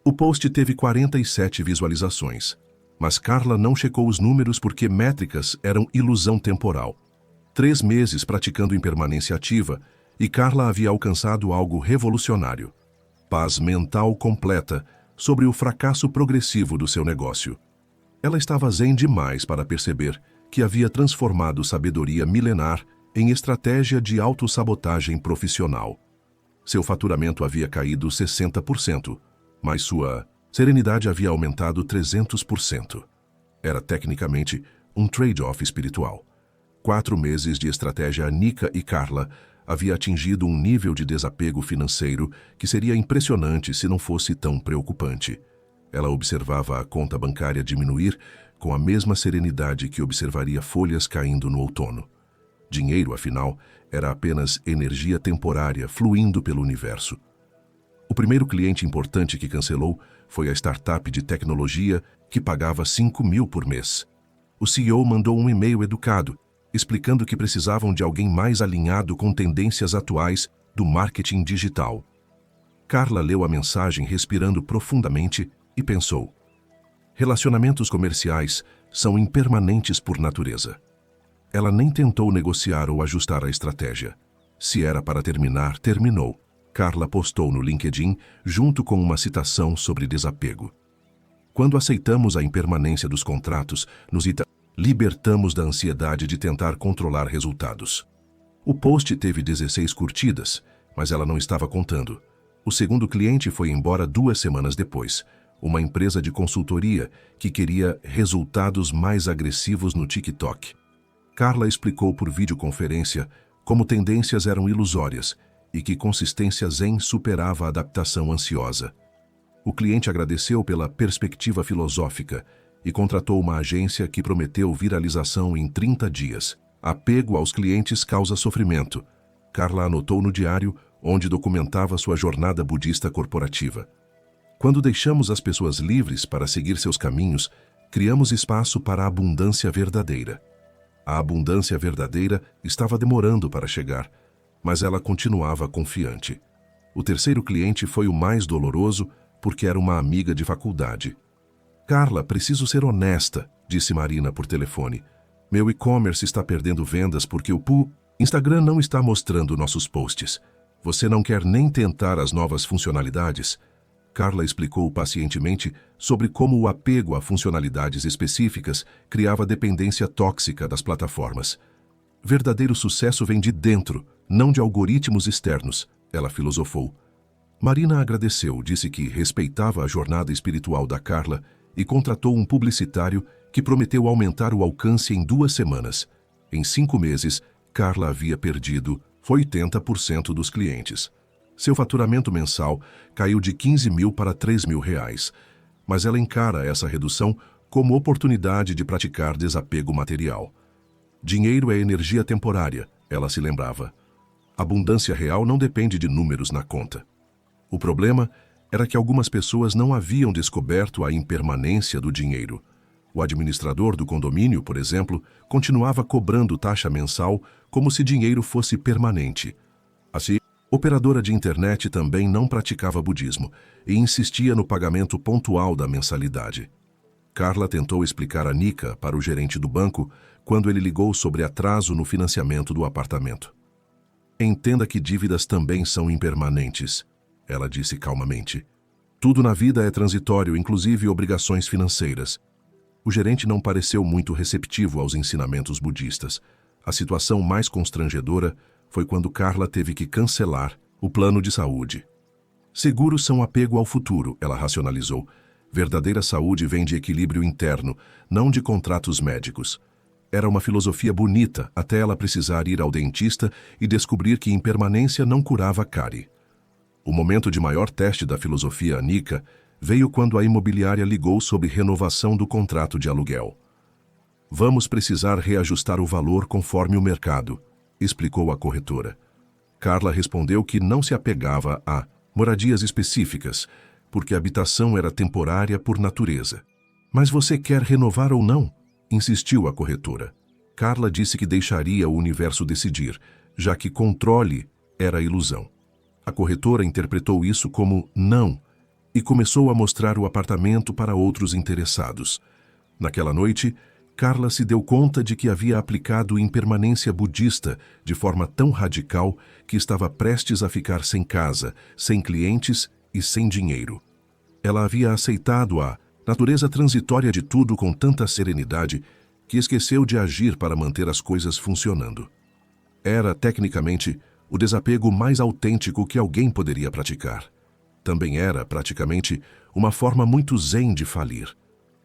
O post teve 47 visualizações, mas Carla não checou os números porque métricas eram ilusão temporal. 3 meses praticando impermanência ativa e Carla havia alcançado algo revolucionário: paz mental completa sobre o fracasso progressivo do seu negócio. Ela estava zen demais para perceber que havia transformado sabedoria milenar em estratégia de autossabotagem profissional. Seu faturamento havia caído 60%, mas sua serenidade havia aumentado 300%. Era tecnicamente um trade-off espiritual. 4 meses de estratégia Nika e Carla havia atingido um nível de desapego financeiro que seria impressionante se não fosse tão preocupante. Ela observava a conta bancária diminuir com a mesma serenidade que observaria folhas caindo no outono. Dinheiro, afinal, era apenas energia temporária fluindo pelo universo. O primeiro cliente importante que cancelou foi a startup de tecnologia que pagava 5 mil por mês. O CEO mandou um e-mail educado, explicando que precisavam de alguém mais alinhado com tendências atuais do marketing digital. Carla leu a mensagem respirando profundamente e pensou: relacionamentos comerciais são impermanentes por natureza. Ela nem tentou negociar ou ajustar a estratégia. Se era para terminar, terminou. Carla postou no LinkedIn junto com uma citação sobre desapego. Quando aceitamos a impermanência dos contratos, nos libertamos da ansiedade de tentar controlar resultados. O post teve 16 curtidas, mas ela não estava contando. O segundo cliente foi embora 2 semanas depois, uma empresa de consultoria que queria resultados mais agressivos no TikTok. Carla explicou por videoconferência como tendências eram ilusórias e que consistência zen superava a adaptação ansiosa. O cliente agradeceu pela perspectiva filosófica e contratou uma agência que prometeu viralização em 30 dias. Apego aos clientes causa sofrimento. Carla anotou no diário, onde documentava sua jornada budista corporativa. Quando deixamos as pessoas livres para seguir seus caminhos, criamos espaço para a abundância verdadeira. A abundância verdadeira estava demorando para chegar, mas ela continuava confiante. O terceiro cliente foi o mais doloroso porque era uma amiga de faculdade. Carla, preciso ser honesta, disse Marina por telefone. Meu e-commerce está perdendo vendas porque o Instagram não está mostrando nossos posts. Você não quer nem tentar as novas funcionalidades? Carla explicou pacientemente sobre como o apego a funcionalidades específicas criava dependência tóxica das plataformas. Verdadeiro sucesso vem de dentro, não de algoritmos externos, ela filosofou. Marina agradeceu, disse que respeitava a jornada espiritual da Carla e contratou um publicitário que prometeu aumentar o alcance em 2 semanas. Em 5 meses, Carla havia perdido 80% dos clientes. Seu faturamento mensal caiu de 15 mil para 3 mil reais, mas ela encara essa redução como oportunidade de praticar desapego material. Dinheiro é energia temporária, ela se lembrava. Abundância real não depende de números na conta. O problema era que algumas pessoas não haviam descoberto a impermanência do dinheiro. O administrador do condomínio, por exemplo, continuava cobrando taxa mensal como se dinheiro fosse permanente. Assim, a operadora de internet também não praticava budismo e insistia no pagamento pontual da mensalidade. Carla tentou explicar a Nika para o gerente do banco quando ele ligou sobre atraso no financiamento do apartamento. Entenda que dívidas também são impermanentes, ela disse calmamente. Tudo na vida é transitório, inclusive obrigações financeiras. O gerente não pareceu muito receptivo aos ensinamentos budistas. A situação mais constrangedora foi quando Carla teve que cancelar o plano de saúde. Seguros são apego ao futuro, ela racionalizou. Verdadeira saúde vem de equilíbrio interno, não de contratos médicos. Era uma filosofia bonita até ela precisar ir ao dentista e descobrir que impermanência não curava cárie. O momento de maior teste da filosofia Nika veio quando a imobiliária ligou sobre renovação do contrato de aluguel. Vamos precisar reajustar o valor conforme o mercado, explicou a corretora. Carla respondeu que não se apegava a moradias específicas, porque a habitação era temporária por natureza. Mas você quer renovar ou não? Insistiu a corretora. Carla disse que deixaria o universo decidir, já que controle era ilusão. A corretora interpretou isso como não e começou a mostrar o apartamento para outros interessados. Naquela noite, Carla se deu conta de que havia aplicado impermanência budista de forma tão radical que estava prestes a ficar sem casa, sem clientes e sem dinheiro. Ela havia aceitado a natureza transitória de tudo com tanta serenidade que esqueceu de agir para manter as coisas funcionando. Era, tecnicamente, o desapego mais autêntico que alguém poderia praticar. Também era, praticamente, uma forma muito zen de falir.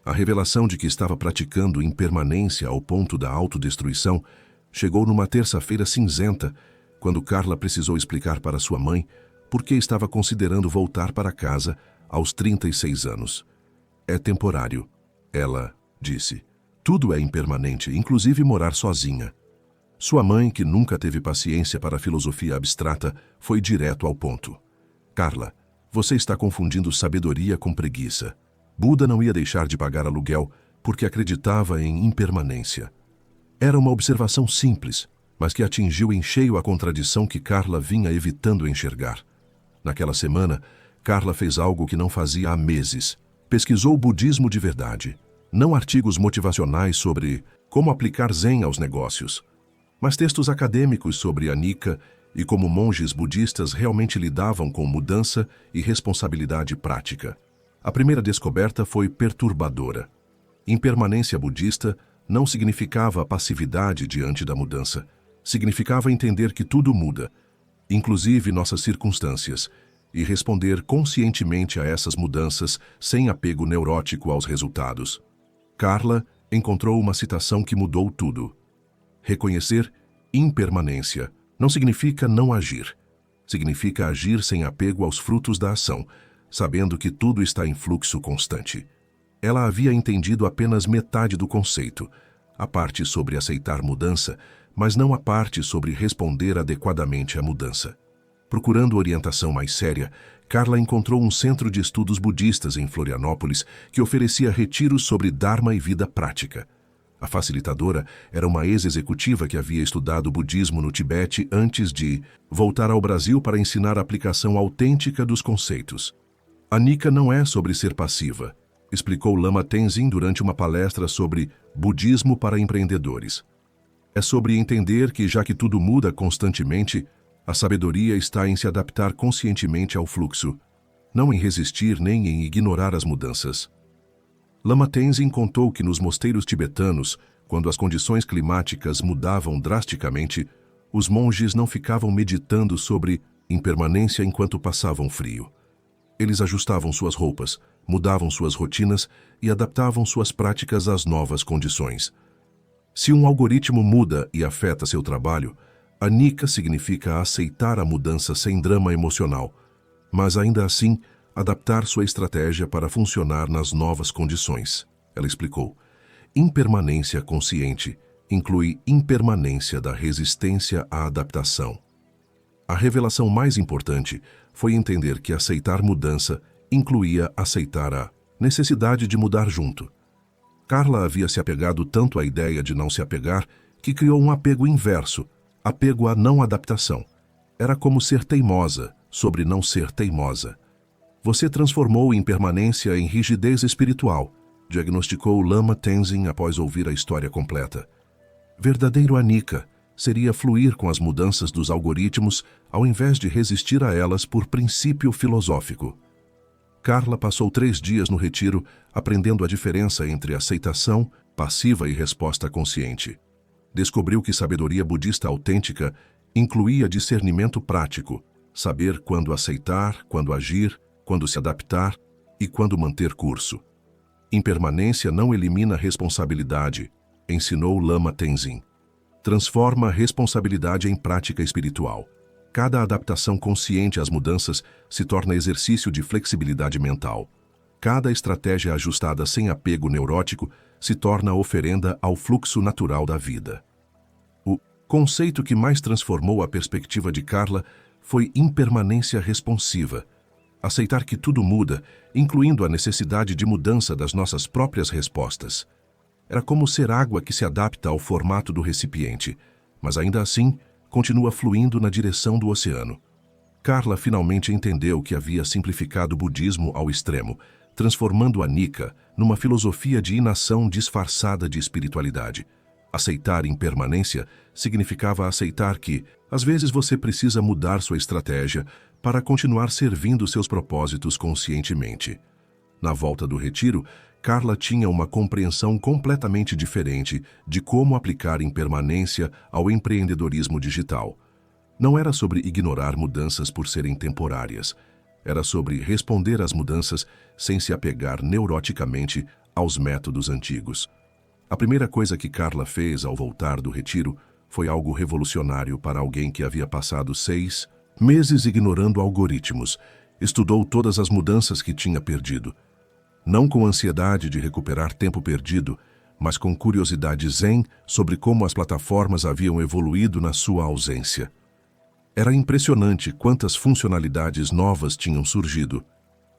A revelação de que estava praticando impermanência ao ponto da autodestruição chegou numa terça-feira cinzenta, quando Carla precisou explicar para sua mãe por que estava considerando voltar para casa aos 36 anos. É temporário, ela disse. Tudo é impermanente, inclusive morar sozinha. Sua mãe, que nunca teve paciência para a filosofia abstrata, foi direto ao ponto. Carla, você está confundindo sabedoria com preguiça. Buda não ia deixar de pagar aluguel porque acreditava em impermanência. Era uma observação simples, mas que atingiu em cheio a contradição que Carla vinha evitando enxergar. Naquela semana, Carla fez algo que não fazia há meses. Pesquisou o budismo de verdade, não artigos motivacionais sobre como aplicar Zen aos negócios, mas textos acadêmicos sobre a Nika e como monges budistas realmente lidavam com mudança e responsabilidade prática. A primeira descoberta foi perturbadora. Impermanência budista não significava passividade diante da mudança. Significava entender que tudo muda, inclusive nossas circunstâncias, e responder conscientemente a essas mudanças sem apego neurótico aos resultados. Carla encontrou uma citação que mudou tudo. Reconhecer impermanência não significa não agir. Significa agir sem apego aos frutos da ação, sabendo que tudo está em fluxo constante. Ela havia entendido apenas metade do conceito, a parte sobre aceitar mudança, mas não a parte sobre responder adequadamente à mudança. Procurando orientação mais séria, Carla encontrou um centro de estudos budistas em Florianópolis que oferecia retiros sobre Dharma e vida prática. A facilitadora era uma ex-executiva que havia estudado budismo no Tibete antes de voltar ao Brasil para ensinar a aplicação autêntica dos conceitos. A Nika não é sobre ser passiva, explicou Lama Tenzin durante uma palestra sobre budismo para empreendedores. É sobre entender que, já que tudo muda constantemente, a sabedoria está em se adaptar conscientemente ao fluxo, não em resistir nem em ignorar as mudanças. Lama Tenzin contou que nos mosteiros tibetanos, quando as condições climáticas mudavam drasticamente, os monges não ficavam meditando sobre impermanência enquanto passavam frio. Eles ajustavam suas roupas, mudavam suas rotinas e adaptavam suas práticas às novas condições. Se um algoritmo muda e afeta seu trabalho, a Nika significa aceitar a mudança sem drama emocional, mas ainda assim adaptar sua estratégia para funcionar nas novas condições. Ela explicou. Impermanência consciente inclui impermanência da resistência à adaptação. A revelação mais importante foi entender que aceitar mudança incluía aceitar a necessidade de mudar junto. Carla havia se apegado tanto à ideia de não se apegar que criou um apego inverso, apego à não adaptação. Era como ser teimosa sobre não ser teimosa. Você transformou impermanência em rigidez espiritual, diagnosticou Lama Tenzin após ouvir a história completa. Verdadeiro Anika seria fluir com as mudanças dos algoritmos ao invés de resistir a elas por princípio filosófico. Carla passou 3 dias no retiro aprendendo a diferença entre aceitação passiva e resposta consciente. Descobriu que sabedoria budista autêntica incluía discernimento prático, saber quando aceitar, quando agir, quando se adaptar e quando manter curso. Impermanência não elimina responsabilidade, ensinou Lama Tenzin. Transforma a responsabilidade em prática espiritual. Cada adaptação consciente às mudanças se torna exercício de flexibilidade mental. Cada estratégia ajustada sem apego neurótico se torna oferenda ao fluxo natural da vida. O conceito que mais transformou a perspectiva de Carla foi impermanência responsiva. Aceitar que tudo muda, incluindo a necessidade de mudança das nossas próprias respostas. Era como ser água que se adapta ao formato do recipiente, mas ainda assim continua fluindo na direção do oceano. Carla finalmente entendeu que havia simplificado o budismo ao extremo, transformando a Nika numa filosofia de inação disfarçada de espiritualidade. Aceitar impermanência significava aceitar que, às vezes, você precisa mudar sua estratégia para continuar servindo seus propósitos conscientemente. Na volta do retiro, Carla tinha uma compreensão completamente diferente de como aplicar impermanência ao empreendedorismo digital. Não era sobre ignorar mudanças por serem temporárias. Era sobre responder às mudanças sem se apegar neuroticamente aos métodos antigos. A primeira coisa que Carla fez ao voltar do retiro foi algo revolucionário para alguém que havia passado 6 meses ignorando algoritmos. Estudou todas as mudanças que tinha perdido. Não com ansiedade de recuperar tempo perdido, mas com curiosidade zen sobre como as plataformas haviam evoluído na sua ausência. Era impressionante quantas funcionalidades novas tinham surgido.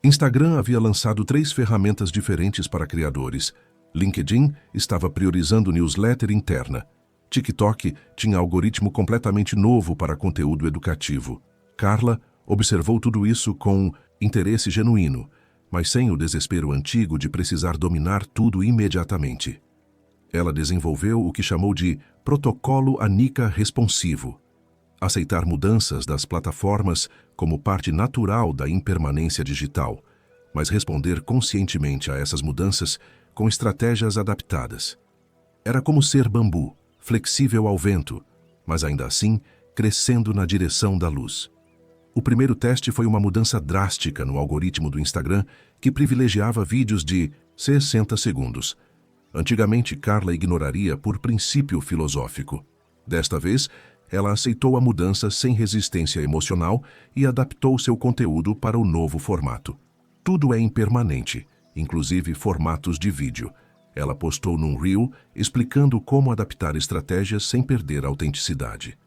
Instagram havia lançado 3 ferramentas diferentes para criadores. LinkedIn estava priorizando newsletter interna. TikTok tinha algoritmo completamente novo para conteúdo educativo. Carla observou tudo isso com interesse genuíno, mas sem o desespero antigo de precisar dominar tudo imediatamente. Ela desenvolveu o que chamou de protocolo Anika responsivo. Aceitar mudanças das plataformas como parte natural da impermanência digital, mas responder conscientemente a essas mudanças com estratégias adaptadas. Era como ser bambu, flexível ao vento, mas ainda assim crescendo na direção da luz. O primeiro teste foi uma mudança drástica no algoritmo do Instagram que privilegiava vídeos de 60 segundos. Antigamente, Carla ignoraria por princípio filosófico. Desta vez, ela aceitou a mudança sem resistência emocional e adaptou seu conteúdo para o novo formato. Tudo é impermanente, inclusive formatos de vídeo. Ela postou num Reel explicando como adaptar estratégias sem perder a autenticidade.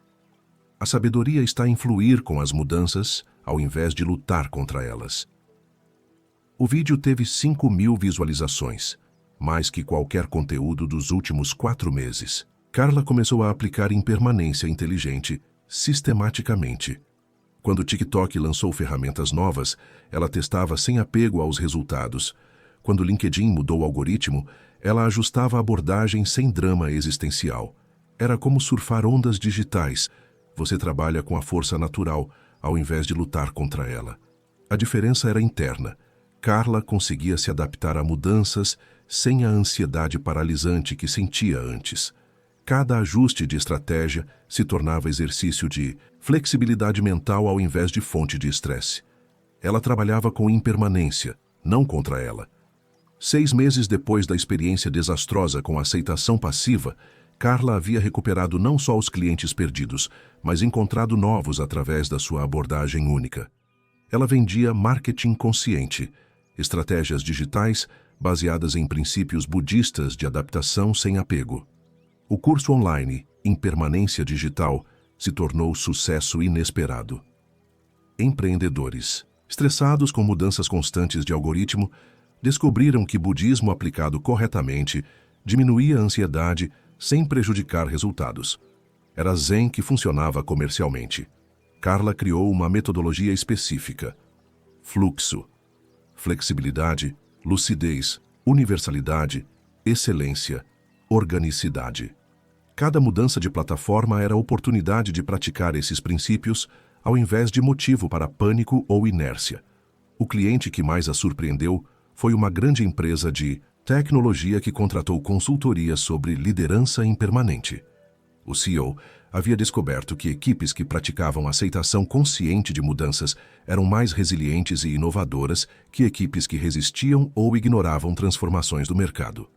A sabedoria está em fluir com as mudanças, ao invés de lutar contra elas. O vídeo teve 5.000 visualizações, mais que qualquer conteúdo dos últimos 4 meses. Carla começou a aplicar impermanência inteligente, sistematicamente. Quando o TikTok lançou ferramentas novas, ela testava sem apego aos resultados. Quando o LinkedIn mudou o algoritmo, ela ajustava a abordagem sem drama existencial. Era como surfar ondas digitais. Você trabalha com a força natural, ao invés de lutar contra ela. A diferença era interna. Carla conseguia se adaptar a mudanças sem a ansiedade paralisante que sentia antes. Cada ajuste de estratégia se tornava exercício de flexibilidade mental ao invés de fonte de estresse. Ela trabalhava com impermanência, não contra ela. 6 meses depois da experiência desastrosa com a aceitação passiva, Carla havia recuperado não só os clientes perdidos, mas encontrado novos através da sua abordagem única. Ela vendia marketing consciente, estratégias digitais baseadas em princípios budistas de adaptação sem apego. O curso online, Impermanência Digital, se tornou sucesso inesperado. Empreendedores. Estressados com mudanças constantes de algoritmo, descobriram que budismo aplicado corretamente diminuía a ansiedade sem prejudicar resultados. Era Zen que funcionava comercialmente. Carla criou uma metodologia específica: fluxo, flexibilidade, lucidez, universalidade, excelência, organicidade. Cada mudança de plataforma era oportunidade de praticar esses princípios ao invés de motivo para pânico ou inércia. O cliente que mais a surpreendeu foi uma grande empresa de tecnologia que contratou consultoria sobre liderança impermanente. O CEO havia descoberto que equipes que praticavam aceitação consciente de mudanças eram mais resilientes e inovadoras que equipes que resistiam ou ignoravam transformações do mercado.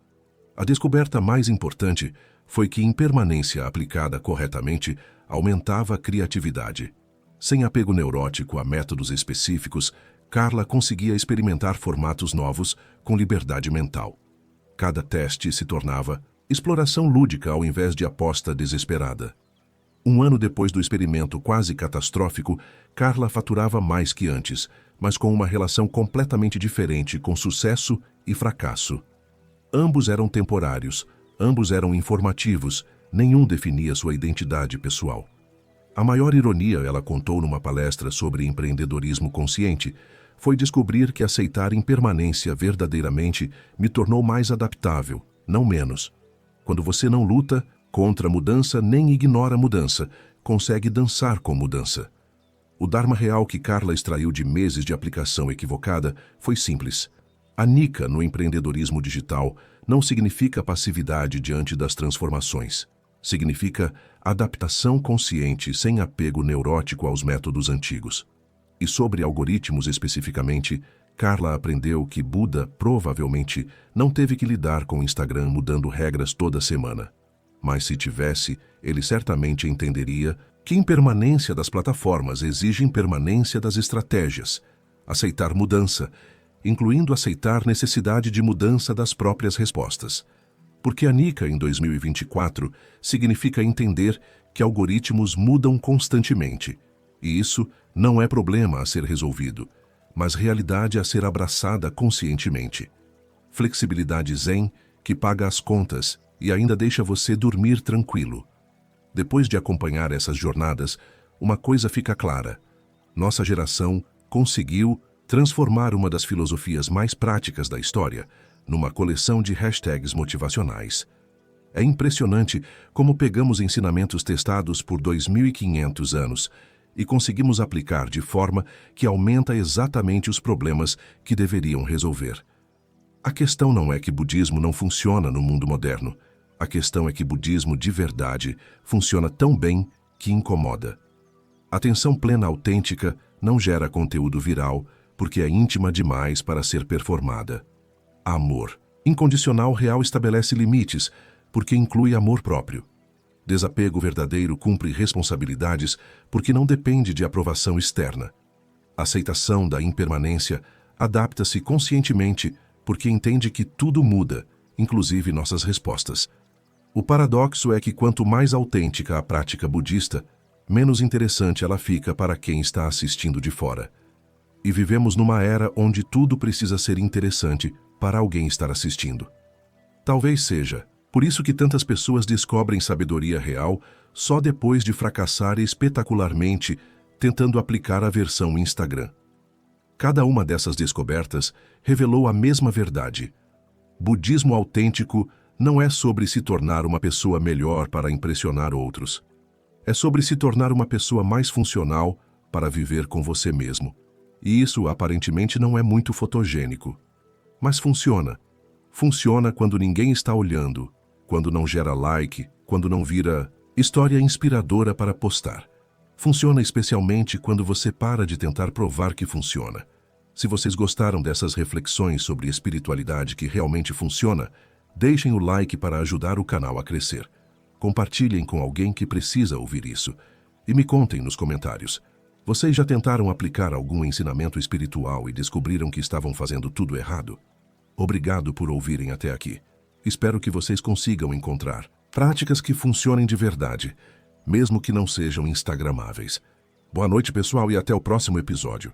A descoberta mais importante foi que impermanência aplicada corretamente aumentava a criatividade. Sem apego neurótico a métodos específicos, Carla conseguia experimentar formatos novos com liberdade mental. Cada teste se tornava exploração lúdica ao invés de aposta desesperada. Um ano depois do experimento quase catastrófico, Carla faturava mais que antes, mas com uma relação completamente diferente com sucesso e fracasso. Ambos eram temporários, ambos eram informativos, nenhum definia sua identidade pessoal. A maior ironia, ela contou numa palestra sobre empreendedorismo consciente, foi descobrir que aceitar impermanência verdadeiramente me tornou mais adaptável, não menos. Quando você não luta contra a mudança nem ignora a mudança, consegue dançar com mudança. O Dharma real que Carla extraiu de meses de aplicação equivocada foi simples. A Nika no empreendedorismo digital não significa passividade diante das transformações. Significa adaptação consciente sem apego neurótico aos métodos antigos. E sobre algoritmos especificamente, Carla aprendeu que Buda provavelmente não teve que lidar com o Instagram mudando regras toda semana. Mas se tivesse, ele certamente entenderia que impermanência das plataformas exige impermanência das estratégias. Aceitar mudança, incluindo aceitar necessidade de mudança das próprias respostas. Porque a Nika em 2024 significa entender que algoritmos mudam constantemente. E isso não é problema a ser resolvido, mas realidade a ser abraçada conscientemente. Flexibilidade zen que paga as contas e ainda deixa você dormir tranquilo. Depois de acompanhar essas jornadas, uma coisa fica clara. Nossa geração conseguiu transformar uma das filosofias mais práticas da história numa coleção de hashtags motivacionais. É impressionante como pegamos ensinamentos testados por 2.500 anos e conseguimos aplicar de forma que aumenta exatamente os problemas que deveriam resolver. A questão não é que budismo não funciona no mundo moderno. A questão é que budismo de verdade funciona tão bem que incomoda. Atenção plena autêntica não gera conteúdo viral porque é íntima demais para ser performada. Amor incondicional real estabelece limites porque inclui amor próprio. Desapego verdadeiro cumpre responsabilidades porque não depende de aprovação externa. Aceitação da impermanência adapta-se conscientemente porque entende que tudo muda, inclusive nossas respostas. O paradoxo é que quanto mais autêntica a prática budista, menos interessante ela fica para quem está assistindo de fora. E vivemos numa era onde tudo precisa ser interessante para alguém estar assistindo. Talvez seja por isso que tantas pessoas descobrem sabedoria real só depois de fracassar espetacularmente tentando aplicar a versão Instagram. Cada uma dessas descobertas revelou a mesma verdade. Budismo autêntico não é sobre se tornar uma pessoa melhor para impressionar outros. É sobre se tornar uma pessoa mais funcional para viver com você mesmo. E isso aparentemente não é muito fotogênico. Mas funciona. Funciona quando ninguém está olhando, quando não gera like, quando não vira história inspiradora para postar. Funciona especialmente quando você para de tentar provar que funciona. Se vocês gostaram dessas reflexões sobre espiritualidade que realmente funciona, deixem o like para ajudar o canal a crescer. Compartilhem com alguém que precisa ouvir isso. E me contem nos comentários. Vocês já tentaram aplicar algum ensinamento espiritual e descobriram que estavam fazendo tudo errado? Obrigado por ouvirem até aqui. Espero que vocês consigam encontrar práticas que funcionem de verdade, mesmo que não sejam instagramáveis. Boa noite, pessoal, e até o próximo episódio.